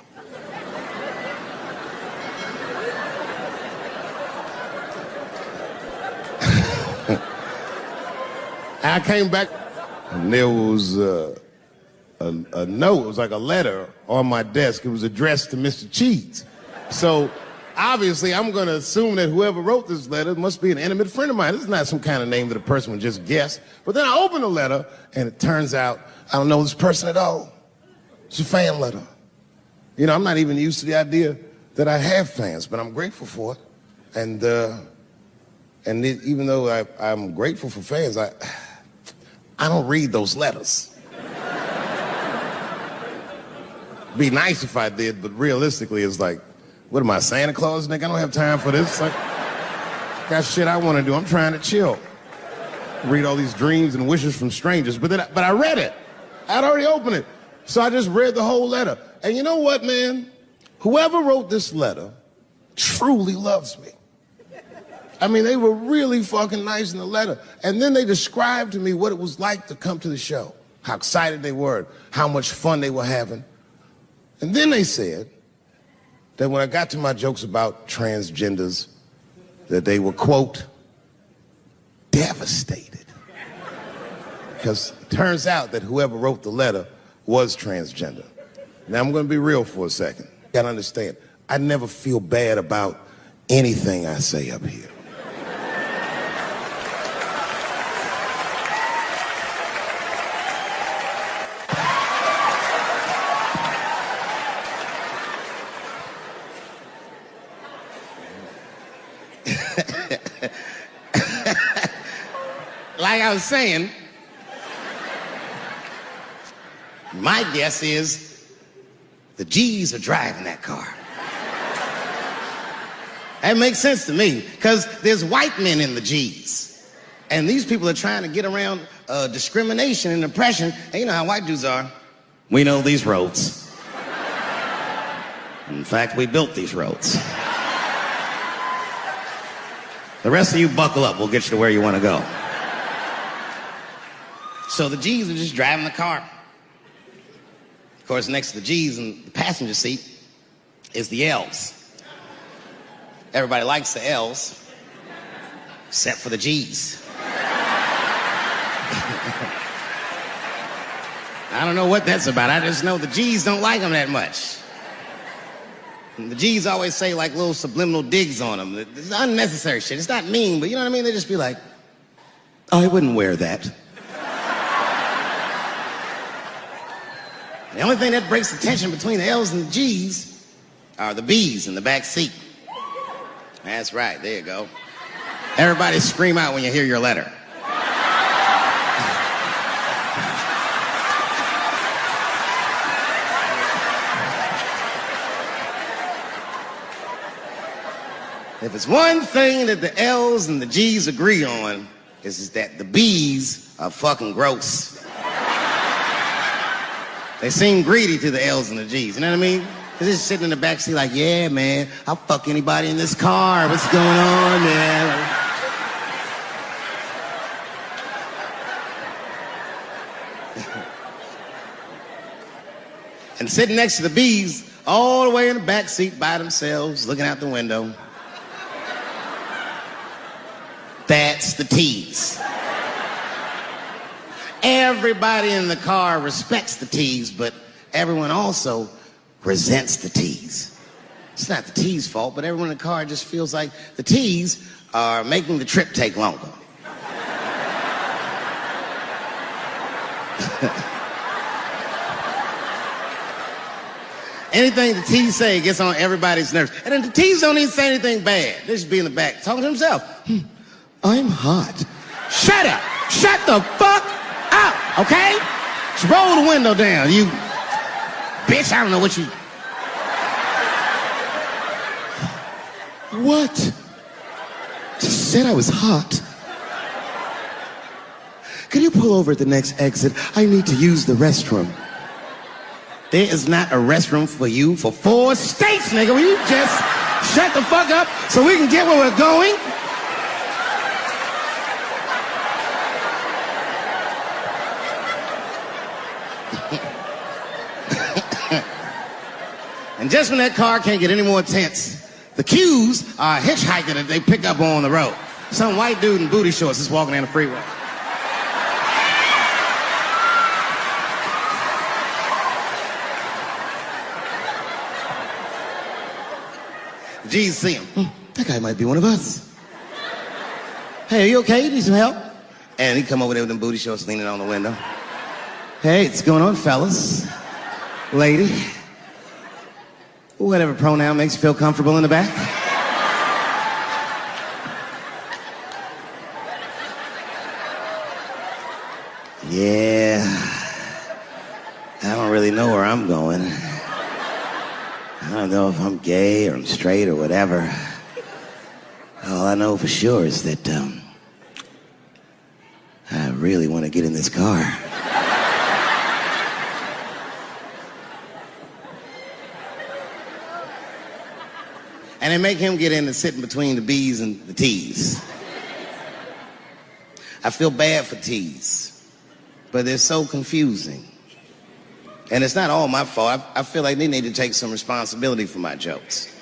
Speaker 3: I came back and there was a note. It was like a letter on my desk. It was addressed to Mr. Cheese. So obviously I'm going to assume that whoever wrote this letter must be an intimate friend of mine. This is not some kind of name that a person would just guess. But then I open the letter and it turns out I don't know this person at all. It's a fan letter. You know, I'm not even used to the idea that I have fans, but I'm grateful for it. And even though I'm grateful for fans, I don't read those letters. Be nice if I did, but realistically, it's like, what am I, Santa Claus, nigga? I don't have time for this. Like, got shit I want to do. I'm trying to chill. Read all these dreams and wishes from strangers. But I read it. I'd already opened it. So I just read the whole letter. And you know what, man? Whoever wrote this letter truly loves me. I mean, they were really fucking nice in the letter. And then they described to me what it was like to come to the show, how excited they were, how much fun they were having. And then they said that when I got to my jokes about transgenders, that they were, quote, devastated. Because it turns out that whoever wrote the letter was transgender. Now, I'm going to be real for a second. You got to understand, I never feel bad about anything I say up here.
Speaker 1: Like I was saying, my guess is the G's are driving that car. That makes sense to me, because there's white men in the G's. And these people are trying to get around discrimination and oppression. And you know how white dudes are. We know these roads. In fact, we built these roads. The rest of you buckle up. We'll get you to where you want to go. So the G's are just driving the car. Of course, next to the G's in the passenger seat is the L's. Everybody likes the L's, except for the G's. I don't know what that's about. I just know the G's don't like them that much. And the G's always say like little subliminal digs on them. It's unnecessary shit. It's not mean, but you know what I mean? They just be like, I wouldn't wear that. The only thing that breaks the tension between the L's and the G's are the B's in the back seat. That's right, there you go. Everybody scream out when you hear your letter. If it's one thing that the L's and the G's agree on, is that the B's are fucking gross. They seem greedy to the L's and the G's, you know what I mean? They're just sitting in the backseat like, yeah, man, I'll fuck anybody in this car. What's going on, man? And sitting next to the B's, all the way in the backseat by themselves, looking out the window. That's the T's. Everybody in the car respects the T's, but everyone also resents the T's. It's not the T's' fault, but everyone in the car just feels like the T's are making the trip take longer. Anything the T's say gets on everybody's nerves. And then the T's don't even say anything bad. They just be in the back talking to himself. I'm hot. Shut up. Shut the fuck up, okay? Just roll the window down, you bitch. I don't know what you... What? Just said I was hot. Could you pull over at the next exit? I need to use the restroom. There is not a restroom for you for 4 states, nigga. Will you just shut the fuck up so we can get where we're going? And just when that car can't get any more tense, the Q's are a hitchhiker that they pick up on the road. Some white dude in booty shorts is walking down the freeway. The G's see him. That guy might be one of us. Hey, are you okay? You need some help? And he come over there with them booty shorts leaning on the window. Hey, what's going on, fellas? Lady? Whatever pronoun makes you feel comfortable in the back. Yeah. I don't really know where I'm going. I don't know if I'm gay or I'm straight or whatever. All I know for sure is that I really want to get in this car. And they make him get in and sit in between the B's and the T's. I feel bad for T's, but they're so confusing. And it's not all my fault. I feel like they need to take some responsibility for my jokes.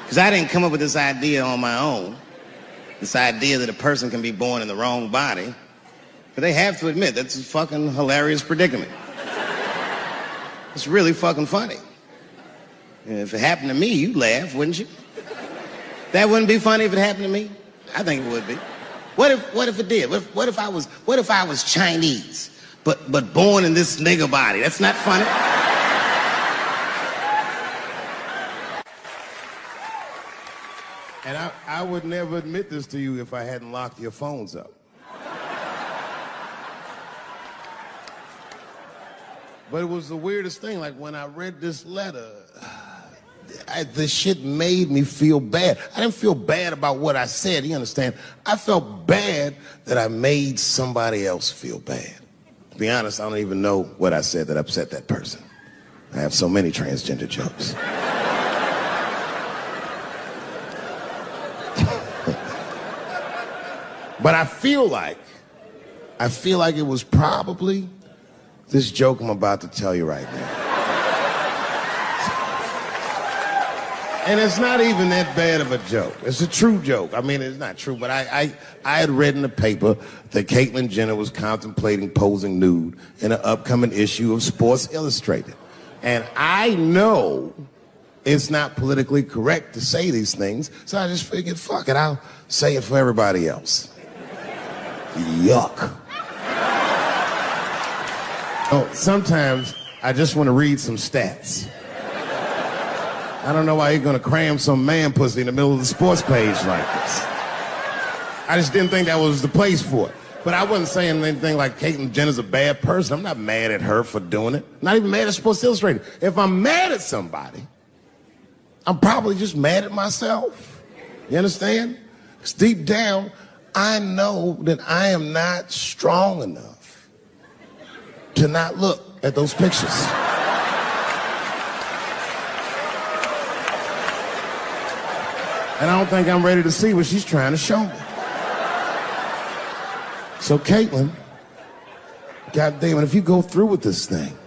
Speaker 1: Because I didn't come up with this idea on my own. This idea that a person can be born in the wrong body. But they have to admit, that's a fucking hilarious predicament. It's really fucking funny. If it happened to me, you'd laugh, wouldn't you? That wouldn't be funny if it happened to me? I think it would be. What if it did? What if I was Chinese, but born in this nigga body? That's not funny.
Speaker 3: And I would never admit this to you if I hadn't locked your phones up. But it was the weirdest thing. Like, when I read this letter, this shit made me feel bad. I didn't feel bad about what I said, you understand? I felt bad that I made somebody else feel bad. To be honest, I don't even know what I said that upset that person. I have so many transgender jokes. But I feel like it was probably this joke I'm about to tell you right now. And it's not even that bad of a joke. It's a true joke. I mean, it's not true, but I had read in the paper that Caitlyn Jenner was contemplating posing nude in an upcoming issue of Sports Illustrated. And I know it's not politically correct to say these things, so I just figured, fuck it, I'll say it for everybody else. Yuck. Oh, sometimes I just want to read some stats. I don't know why you're going to cram some man pussy in the middle of the sports page like this. I just didn't think that was the place for it. But I wasn't saying anything like Caitlyn Jenner's a bad person. I'm not mad at her for doing it. Not even mad at Sports Illustrated. If I'm mad at somebody, I'm probably just mad at myself. You understand? Because deep down, I know that I am not strong enough to not look at those pictures. And I don't think I'm ready to see what she's trying to show me. So Caitlyn, goddamn it, if you go through with this thing,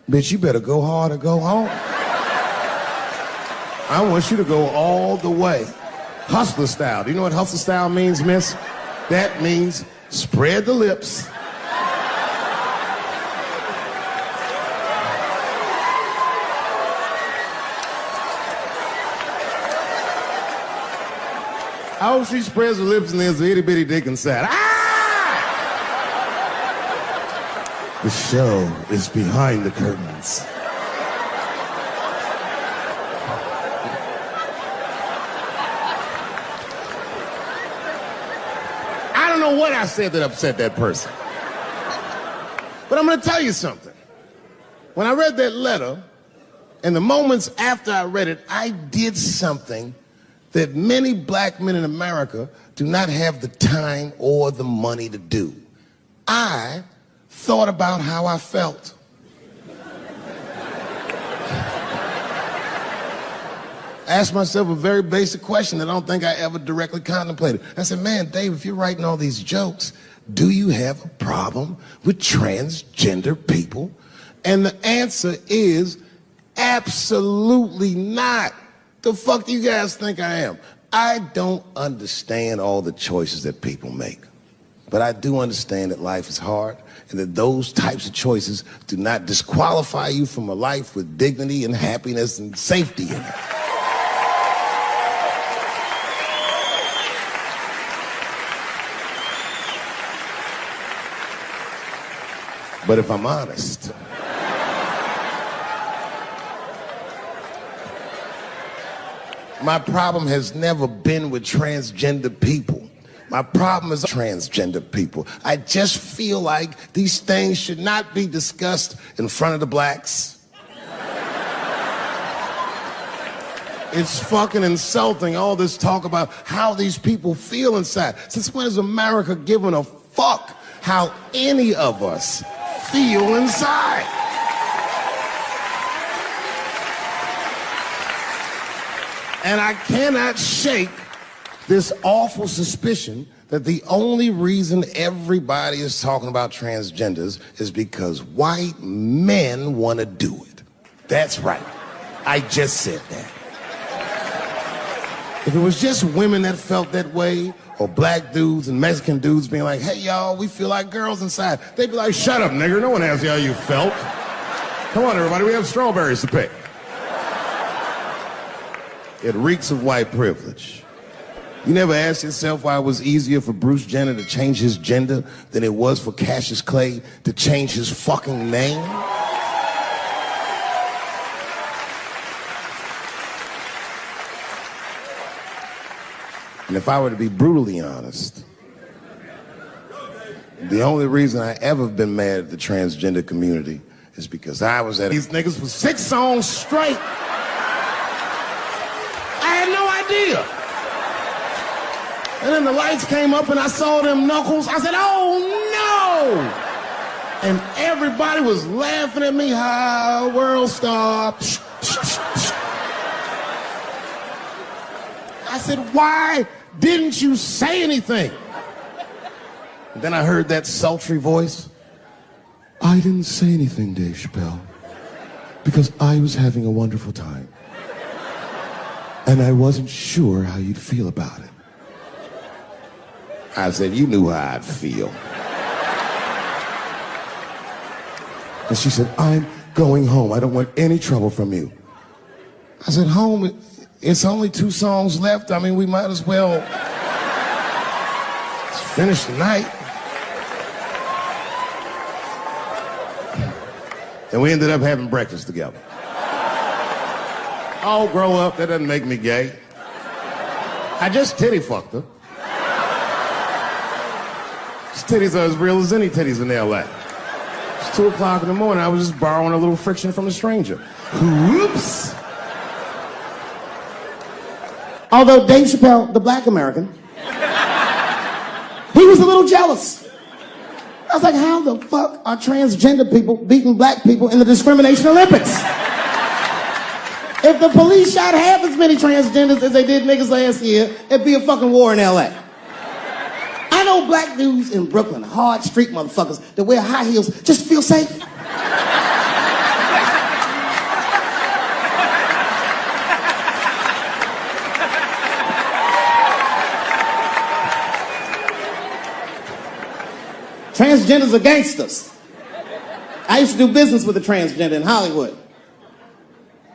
Speaker 3: bitch, you better go hard or go home. I want you to go all the way. Hustler style. Do you know what hustler style means, miss? That means spread the lips. I hope she spreads her lips and there's an itty bitty dick inside. Ah! The show is behind the curtains. I don't know what I said that upset that person. But I'm going to tell you something. When I read that letter, and the moments after I read it, I did something that many black men in America do not have the time or the money to do. I thought about how I felt. Asked myself a very basic question that I don't think I ever directly contemplated. I said, man, Dave, if you're writing all these jokes, do you have a problem with transgender people? And the answer is absolutely not. The fuck do you guys think I am? I don't understand all the choices that people make. But I do understand that life is hard and that those types of choices do not disqualify you from a life with dignity and happiness and safety in it. But if I'm honest, my problem has never been with transgender people. My problem is transgender people. I just feel like these things should not be discussed in front of the blacks. It's fucking insulting, all this talk about how these people feel inside. Since when has America given a fuck how any of us feel inside? And I cannot shake this awful suspicion that the only reason everybody is talking about transgenders is because white men want to do it. That's right. I just said that. If it was just women that felt that way, or black dudes and Mexican dudes being like, hey, y'all, we feel like girls inside, they'd be like, shut up, nigger. No one asked you how you felt. Come on, everybody, we have strawberries to pick. It reeks of white privilege. You never asked yourself why it was easier for Bruce Jenner to change his gender than it was for Cassius Clay to change his fucking name? And if I were to be brutally honest, the only reason I ever been mad at the transgender community is because I was at these niggas for 6 songs straight. I had no idea. And then the lights came up and I saw them knuckles. I said, oh no! And everybody was laughing at me. Hi, world star. I said, why didn't you say anything? And then I heard that sultry voice. I didn't say anything, Dave Chappelle, because I was having a wonderful time. And I wasn't sure how you'd feel about it. I said, you knew how I'd feel. And she said, I'm going home. I don't want any trouble from you. I said, home? It's only 2 songs left. I mean, we might as well finish the night. And we ended up having breakfast together. Oh, grow up. That doesn't make me gay. I just titty fucked her. His titties are as real as any titties in L.A. It's 2 o'clock in the morning. I was just borrowing a little friction from a stranger. Whoops.
Speaker 1: Although Dave Chappelle, the black American, he was a little jealous. I was like, how the fuck are transgender people beating black people in the discrimination Olympics? If the police shot half as many transgenders as they did niggas last year, it'd be a fucking war in LA. I know black dudes in Brooklyn, hard street motherfuckers that wear high heels just to feel safe. Transgenders are gangsters. I used to do business with a transgender in Hollywood.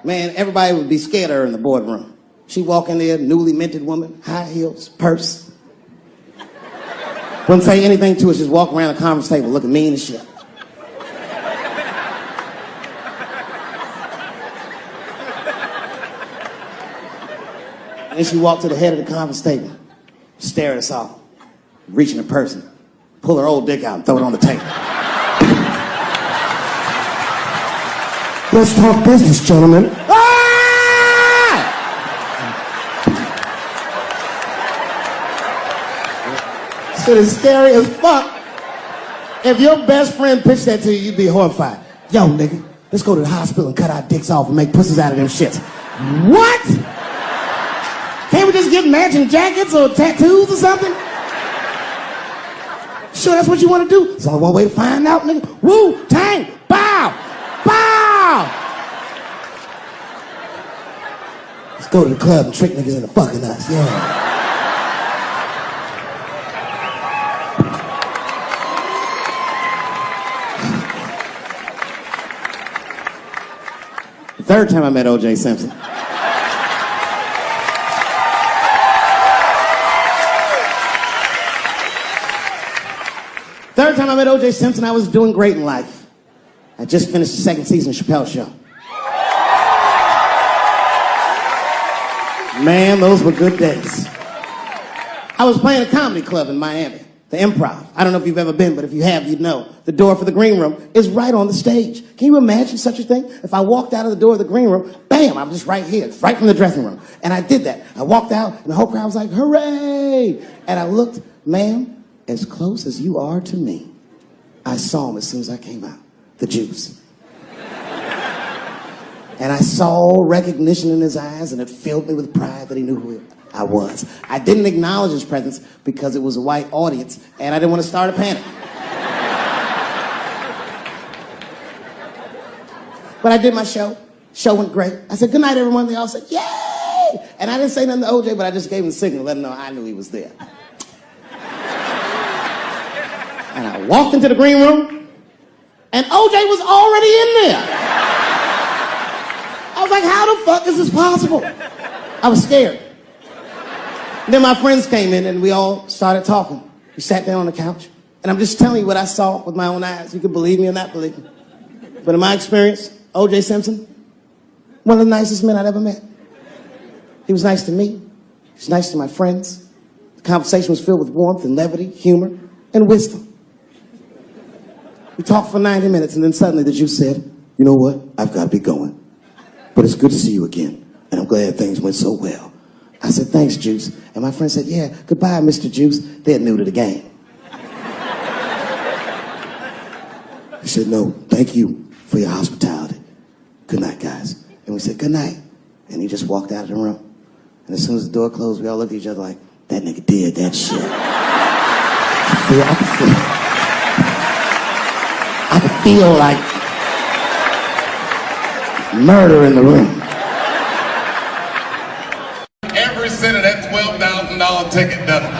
Speaker 1: Man, everybody would be scared of her in the boardroom. She'd walk in there, newly minted woman, high heels, purse. Wouldn't say anything to us, just walk around the conference table looking mean as shit. And then she walked to the head of the conference table, stare at us all, reach in her purse, and pull her old dick out and throw it on the table. Let's talk business, gentlemen. Ah! Shit is scary as fuck. If your best friend pitched that to you, you'd be horrified. Yo, nigga, let's go to the hospital and cut our dicks off and make pussies out of them shits. What? Can't we just get matching jackets or tattoos or something? Sure, that's what you want to do? There's only one way to find out, nigga. Wu-Tang, bow, bow. Let's go to the club and trick niggas into fucking us, yeah. The third time I met O.J. Simpson. Third time I met O.J. Simpson, I was doing great in life. I just finished the 2nd season of Chappelle Show. Man, those were good days. I was playing a comedy club in Miami, the Improv. I don't know if you've ever been, but if you have, you'd know. The door for the green room is right on the stage. Can you imagine such a thing? If I walked out of the door of the green room, bam, I'm just right here, right from the dressing room. And I did that. I walked out, and the whole crowd was like, hooray! And I looked, ma'am, as close as you are to me, I saw him as soon as I came out, the juice. And I saw recognition in his eyes, and it filled me with pride that he knew who I was. I didn't acknowledge his presence because it was a white audience, and I didn't want to start a panic. But I did my show. Show went great. I said, good night, everyone. They all said, yay! And I didn't say nothing to OJ, but I just gave him a signal, let him know I knew he was there. And I walked into the green room, and OJ was already in there. I was like, how the fuck is this possible? I was scared. And then my friends came in, and we all started talking. We sat down on the couch, and I'm just telling you what I saw with my own eyes. You can believe me or not believe me. But in my experience, O.J. Simpson, one of the nicest men I'd ever met. He was nice to me. He was nice to my friends. Conversation was filled with warmth and levity, humor, and wisdom. We talked for 90 minutes, and then suddenly the Juice said, "You know what? I've got to be going. But it's good to see you again, and I'm glad things went so well." I said, "Thanks, Juice." And my friend said, "Yeah, goodbye, Mr. Juice." They're new to the game. He said, "No, thank you for your hospitality. Good night, guys." And we said, "Good night." And he just walked out of the room. And as soon as the door closed, we all looked at each other like, that nigga did that shit. I could feel like murder in the room.
Speaker 3: Every cent of that $12,000 ticket done it.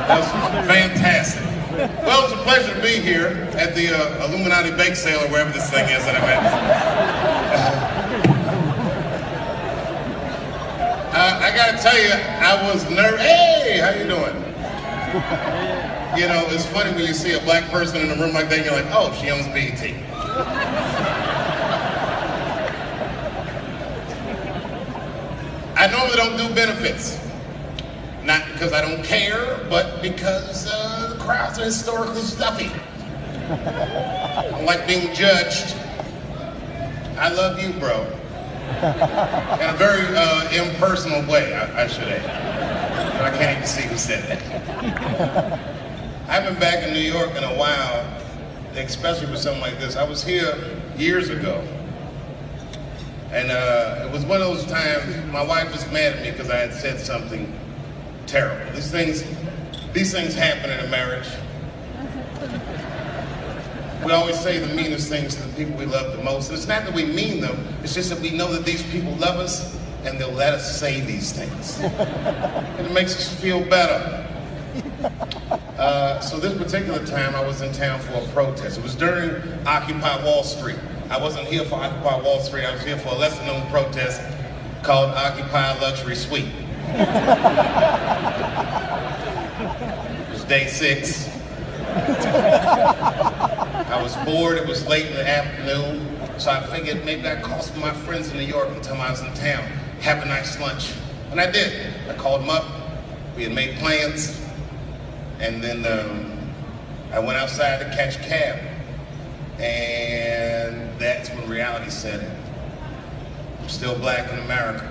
Speaker 3: That was fantastic. Well, it's a pleasure to be here at the Illuminati bake sale or wherever this thing is that I'm at. I gotta tell you, I was nervous. Hey, how you doing? You know, it's funny when you see a black person in a room like that and you're like, oh, she owns BET. I normally don't do benefits. Not because I don't care, but because the crowds are historically stuffy. I don't like being judged. I love you, bro. In a very impersonal way, I should add. But I can't even see who said that. I haven't been back in New York in a while, especially for something like this. I was here years ago. And it was one of those times my wife was mad at me because I had said something terrible. These things happen in a marriage. We always say the meanest things to the people we love the most. And it's not that we mean them, it's just that we know that these people love us and they'll let us say these things. And it makes us feel better. So this particular time I was in town for a protest. It was during Occupy Wall Street. I wasn't here for Occupy Wall Street, I was here for a lesser known protest called Occupy Luxury Suite. It was day 6. I was bored, it was late in the afternoon, so I figured maybe I'd call some of my friends in New York and tell them I was in town, have a nice lunch. And I did. I called them up, we had made plans, and then I went outside to catch a cab. And that's when reality set in. I'm still black in America.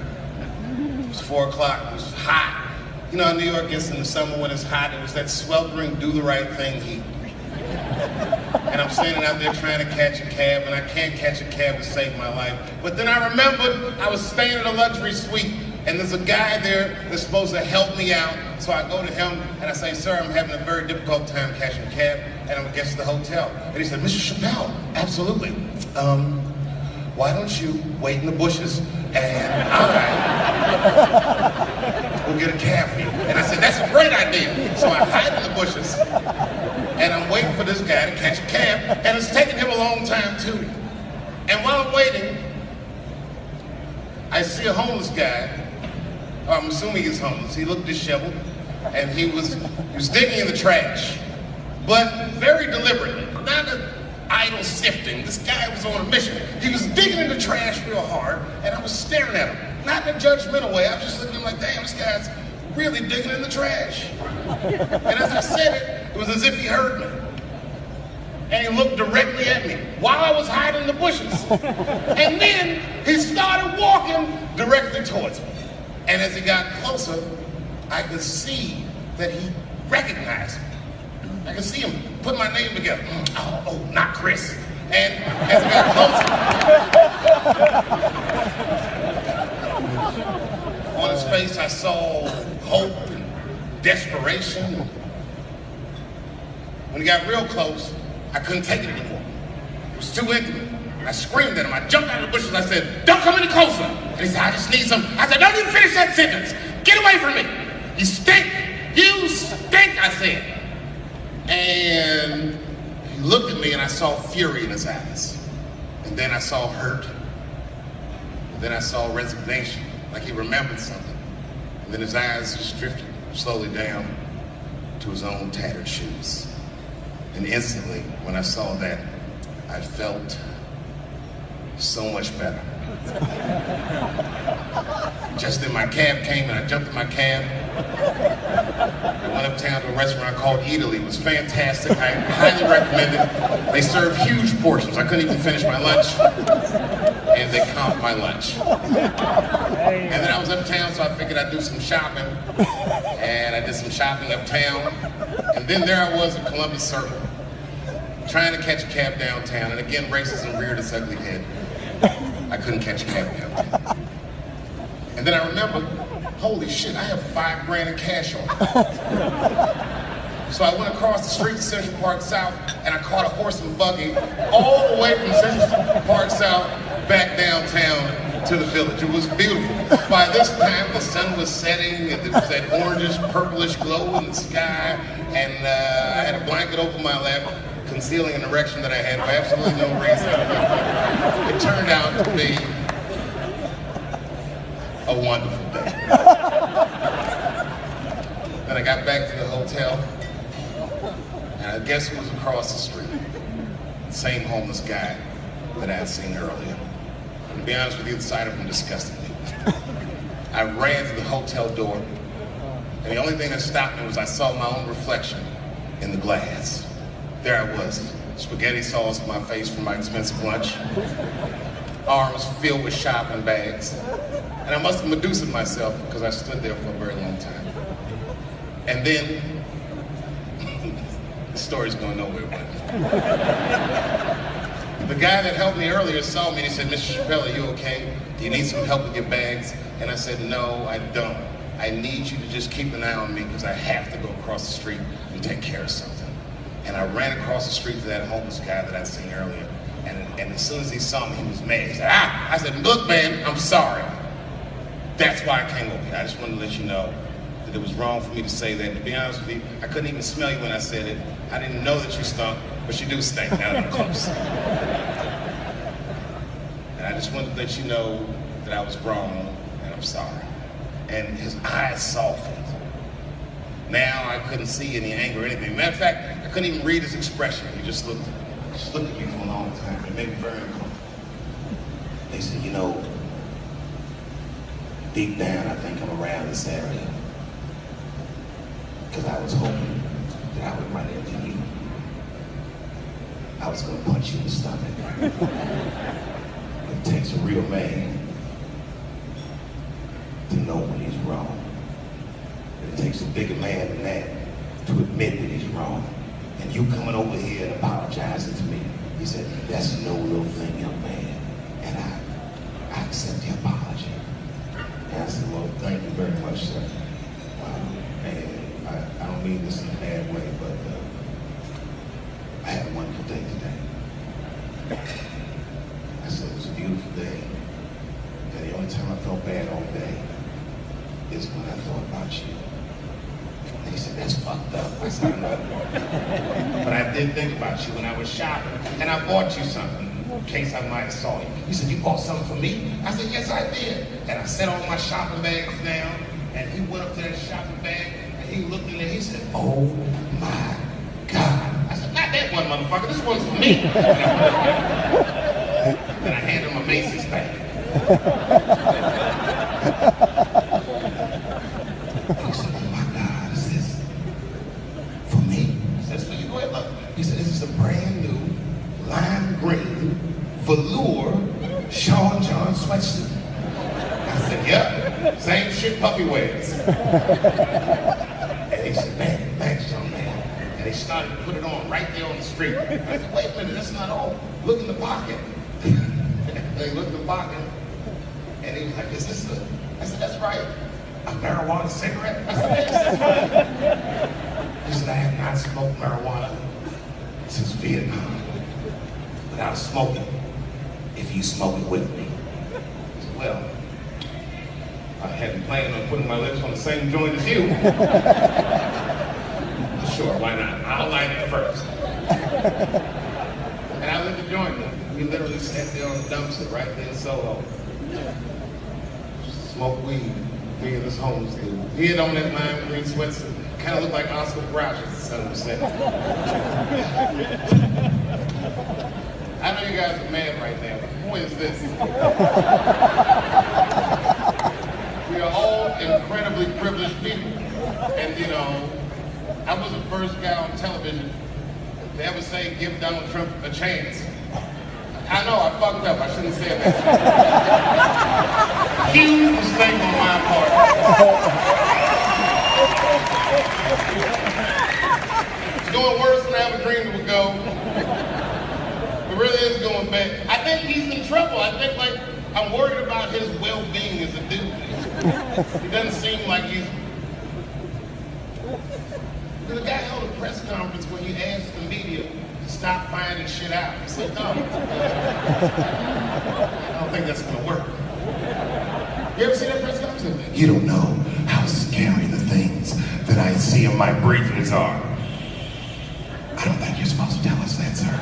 Speaker 3: It was 4 o'clock, it was hot. You know how New York gets in the summer when it's hot? It was that sweltering, do the right thing heat. And I'm standing out there trying to catch a cab, and I can't catch a cab to save my life. But then I remembered I was staying at a luxury suite, and there's a guy there that's supposed to help me out. So I go to him, and I say, "Sir, I'm having a very difficult time catching a cab, and I'm against the hotel." And he said, "Mr. Chappelle, absolutely. Why don't you wait in the bushes, and we'll get a cab for you." And I said, "That's a great idea." So I hide in the bushes, and I'm waiting for this guy to catch a cab, and it's taking him a long time too. And while I'm waiting, I see a homeless guy. I'm assuming he's homeless. He looked disheveled, and he was digging in the trash, but very deliberately, not an idle sifting. This guy was on a mission. He was digging in the trash real hard, and I was staring at him, not in a judgmental way. I was just looking at him like, damn, this guy's really digging in the trash. And as I said it, it was as if he heard me. And he looked directly at me while I was hiding in the bushes. And then he started walking directly towards me. And as he got closer, I could see that he recognized me. I could see him put my name together. Oh, not Chris. And as he got closer, on his face I saw hope and desperation. When he got real close, I couldn't take it anymore. It was too intimate. I screamed at him. I jumped out of the bushes. I said, "Don't come any closer." And he said, "I just need some." I said, "Don't even finish that sentence. Get away from me. You stink. You stink," I said. And he looked at me and I saw fury in his eyes. And then I saw hurt. And then I saw resignation, like he remembered something. And then his eyes just drifted slowly down to his own tattered shoes. And instantly, when I saw that, I felt so much better. Just then my cab came and I jumped in my cab. I went uptown to a restaurant called Italy. It was fantastic. I highly recommend it. They serve huge portions. I couldn't even finish my lunch. And they comped my lunch. And then I was uptown, so I figured I'd do some shopping. And I did some shopping uptown. And then there I was at Columbus Circle, trying to catch a cab downtown. And again, racism reared its ugly head. I couldn't catch a cab downtown. And then I remembered, holy shit, I have $5 grand in cash on me. So I went across the street to Central Park South, and I caught a horse and buggy all the way from Central Park South back downtown to the village. It was beautiful. By this time, the sun was setting, and there was that orangish, purplish glow in the sky, and I had a blanket over my lap, concealing an erection that I had for absolutely no reason. It turned out to be a wonderful day. Then I got back to the hotel, and I guess who was across the street? The same homeless guy that I had seen earlier. And to be honest with you, the sight of him disgusted me. I ran to the hotel door, and the only thing that stopped me was I saw my own reflection in the glass. There I was, spaghetti sauce on my face from my expensive lunch, arms filled with shopping bags. And I must have Medusa'd myself because I stood there for a very long time. And then, the story's going nowhere, but the guy that helped me earlier saw me and he said, Mr. Chappelle, are you okay? Do you need some help with your bags? And I said, no, I don't. I need you to just keep an eye on me because I have to go across the street and take care of something. And I ran across the street to that homeless guy that I'd seen earlier. And as soon as he saw me, he was mad. He said, I said, look, man, I'm sorry. That's why I came over here. I just wanted to let you know that it was wrong for me to say that. To be honest with you, I couldn't even smell you when I said it. I didn't know that you stunk, but you do stink now that I'm close. And I just wanted to let you know that I was wrong, and I'm sorry. And his eyes softened. Now I couldn't see any anger or anything. Matter of fact, I couldn't even read his expression. He just looked at me for a long time. It made me very uncomfortable. They said, you know, deep down, I think I'm around this area. Because I was hoping that I would run into you. I was going to punch you in the stomach. It takes a real man to know when he's wrong. And it takes a bigger man than that to admit that he's wrong. And you coming over here and apologizing to me, he said, that's no little thing, young man. And I accept the apology. And I said, well, thank you very much, sir. And I don't mean this in a bad way, but I had a wonderful day today. I said, it was a beautiful day. And the only time I felt bad all day is when I thought about you. And he said, that's fucked up. I said, I know. But I did think about you when I was shopping, and I bought you something in case I might have saw you. He said, you bought something for me? I said, yes, I did. And I set all my shopping bags down, and he went up to that shopping bag, and he looked in there, he said, oh my God. I said, not that one, motherfucker, this one's for me. And I handed him a Macy's bag. He said, oh my God, is this for me? I said, it's for you, go ahead, look. He said, this is a brand new lime green velour Sean John sweatsuit. I said, yep, same shit Puffy wears. And he said, man, thanks, young man. And he started to put it on right there on the street. I said, wait a minute, that's not all. Look in the pocket. And he looked in the pocket, and he was like, is this a, I said, that's right, a marijuana cigarette? I said, yes, that's right. He said, I have not smoked marijuana since Vietnam without smoking, if you smoke it with me. I said, well, I hadn't planned on putting my lips on the same joint as you. Sure, why not? I'll light it first. And I lit the joint. We literally sat there on the dumpster right there in Soho. Smoked weed, me and this homeless dude. He had on that lime green sweatsuit. Kind of looked like Oscar Grouch, as the son would say. I know you guys are mad right now, but the point is this. We are all incredibly privileged people. And you know, say give Donald Trump a chance. I know, I fucked up. I shouldn't have said that. Huge mistake on my part. It's going worse than I ever dreamed it would go. It really is going bad. I think he's in trouble. I think, like, I'm worried about his well-being as a dude. He doesn't seem like he's... The guy held a press conference where he asked the media to stop finding shit out. He said, no. I don't think that's going to work. You ever see that press conference?
Speaker 19: You don't know how scary the things that I see in my briefings are. I don't think you're supposed to tell us that, sir.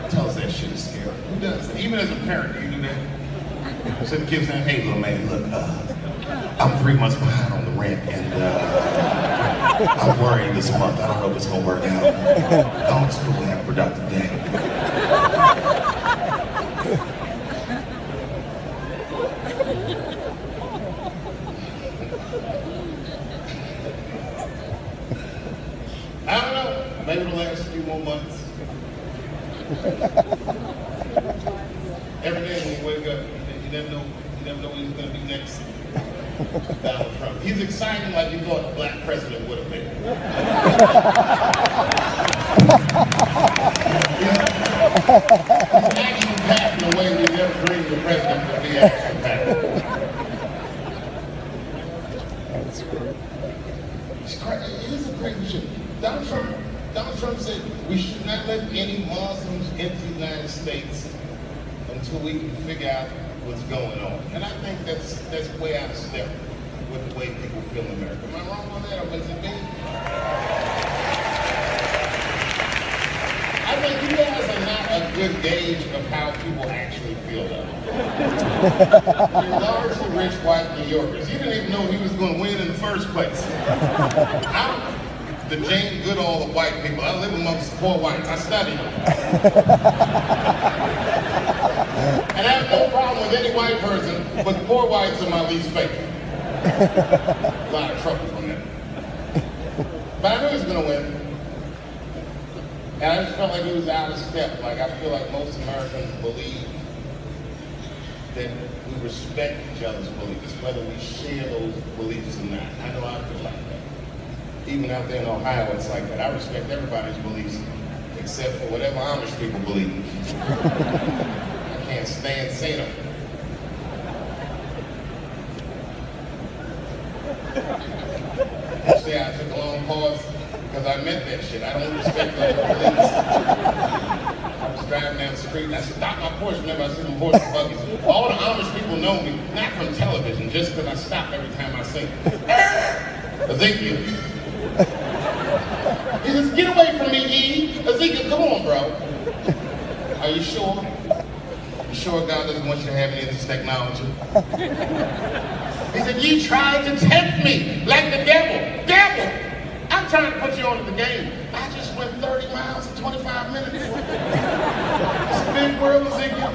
Speaker 3: Tell us that shit is scary. Who does that? Even as a parent, do you do that? So the kids saying, hey, little man, look,
Speaker 19: I'm 3 months behind on the rent, and I'm worried this month. I don't know if it's going to work out. Go to school and have a productive day.
Speaker 3: I don't know. Maybe it'll last a few more months. Every day when you wake up, you never know who's going to be next. Donald Trump. He's exciting like you thought a black president would have been. He's action-packed in a way we never dreamed the president would be action-packed.
Speaker 8: That's great.
Speaker 3: It is a crazy shit. Donald Trump said we should not let any Muslims into the United States until we can figure out what's going on. And I think that's way out of step with the way people feel in America. Am I wrong on that, or is it me? I think you guys are not a good gauge of how people actually feel though. You're largely rich white New Yorkers. You didn't even know he was going to win in the first place. I'm the Jane Goodall of white people. I live amongst poor whites. I study them. And I have no problem with any white person, but poor whites are my least favorite. A lot of trouble from them. But I knew he was going to win. And I just felt like he was out of step. Like, I feel like most Americans believe that we respect each other's beliefs, whether we share those beliefs or not. I know I feel like that. Even out there in Ohio, it's like that. I respect everybody's beliefs, except for whatever Amish people believe. I can't stand seeing them. See, I took a long pause because I meant that shit. I don't respect other beliefs. I was driving down the street and I stopped my Porsche whenever I see them horse and buggies. All the Amish people know me, not from television, just because I stop every time I see them. Ezekiel. He says, get away from me, E. Ezekiel, come on, bro. Are you sure? You sure God doesn't want you to have any of this technology? He said, you tried to tempt me like the devil. Devil! I'm trying to put you onto the game. I just went 30 miles in 25 minutes. It's a big world, Ezekiel.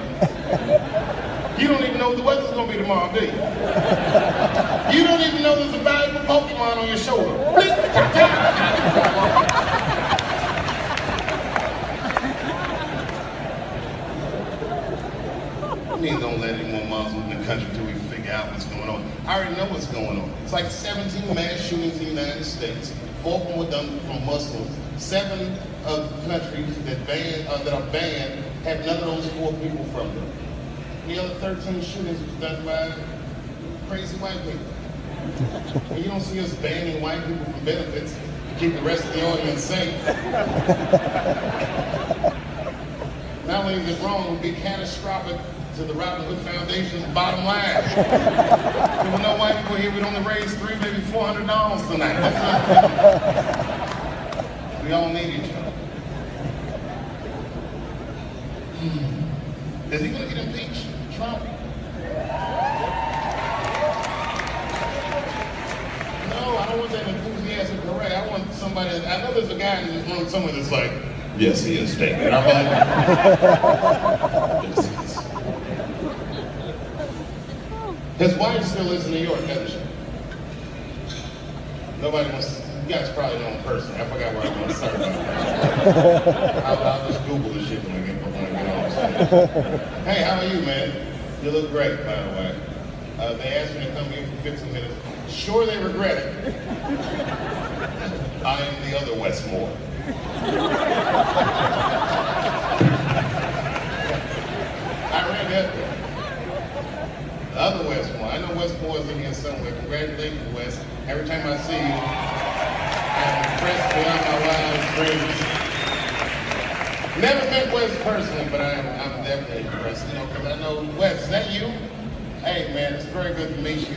Speaker 3: You don't even know what the weather's going to be tomorrow, do you? You don't even know there's a valuable Pokemon on your shoulder. Blink, tap, tap. I mean, don't let any more Muslims in the country until we figure out what's going on. I already know what's going on. It's like 17 mass shootings in the United States. 4 of them were done from Muslims. 7 countries that are banned have none of those 4 people from them. The other 13 shootings was done by crazy white people. And you don't see us banning white people from benefits to keep the rest of the audience safe. Not only is it wrong, it would be catastrophic to the Robin Hood Foundation's bottom line. There were no white people here, we'd only raise $300, maybe $400 tonight. That's not we all need each other. Is he going to get impeached? Trump? No, I don't want that enthusiastic hooray. I want somebody, I know there's a guy in this room somewhere that's like, yes, he is fake. And I'm like, yes, he is. His wife still lives in New York, doesn't she? Nobody wants to. You guys probably know him personally. I forgot where I was. Sorry about that. I'll just Google this shit when I get on stage. Hey, how are you, man? You look great, by the way. They asked me to come here for 15 minutes. Sure, they regret it. I am the other Westmore. I read that. The other Westmore. I know Westmore's in here somewhere. Congratulations, West. Every time I see you, I'm impressed beyond my wildest dreams. Never met West personally, but I'm definitely impressed. You know, because I know West. Is that you? Hey, man, it's very good to meet you.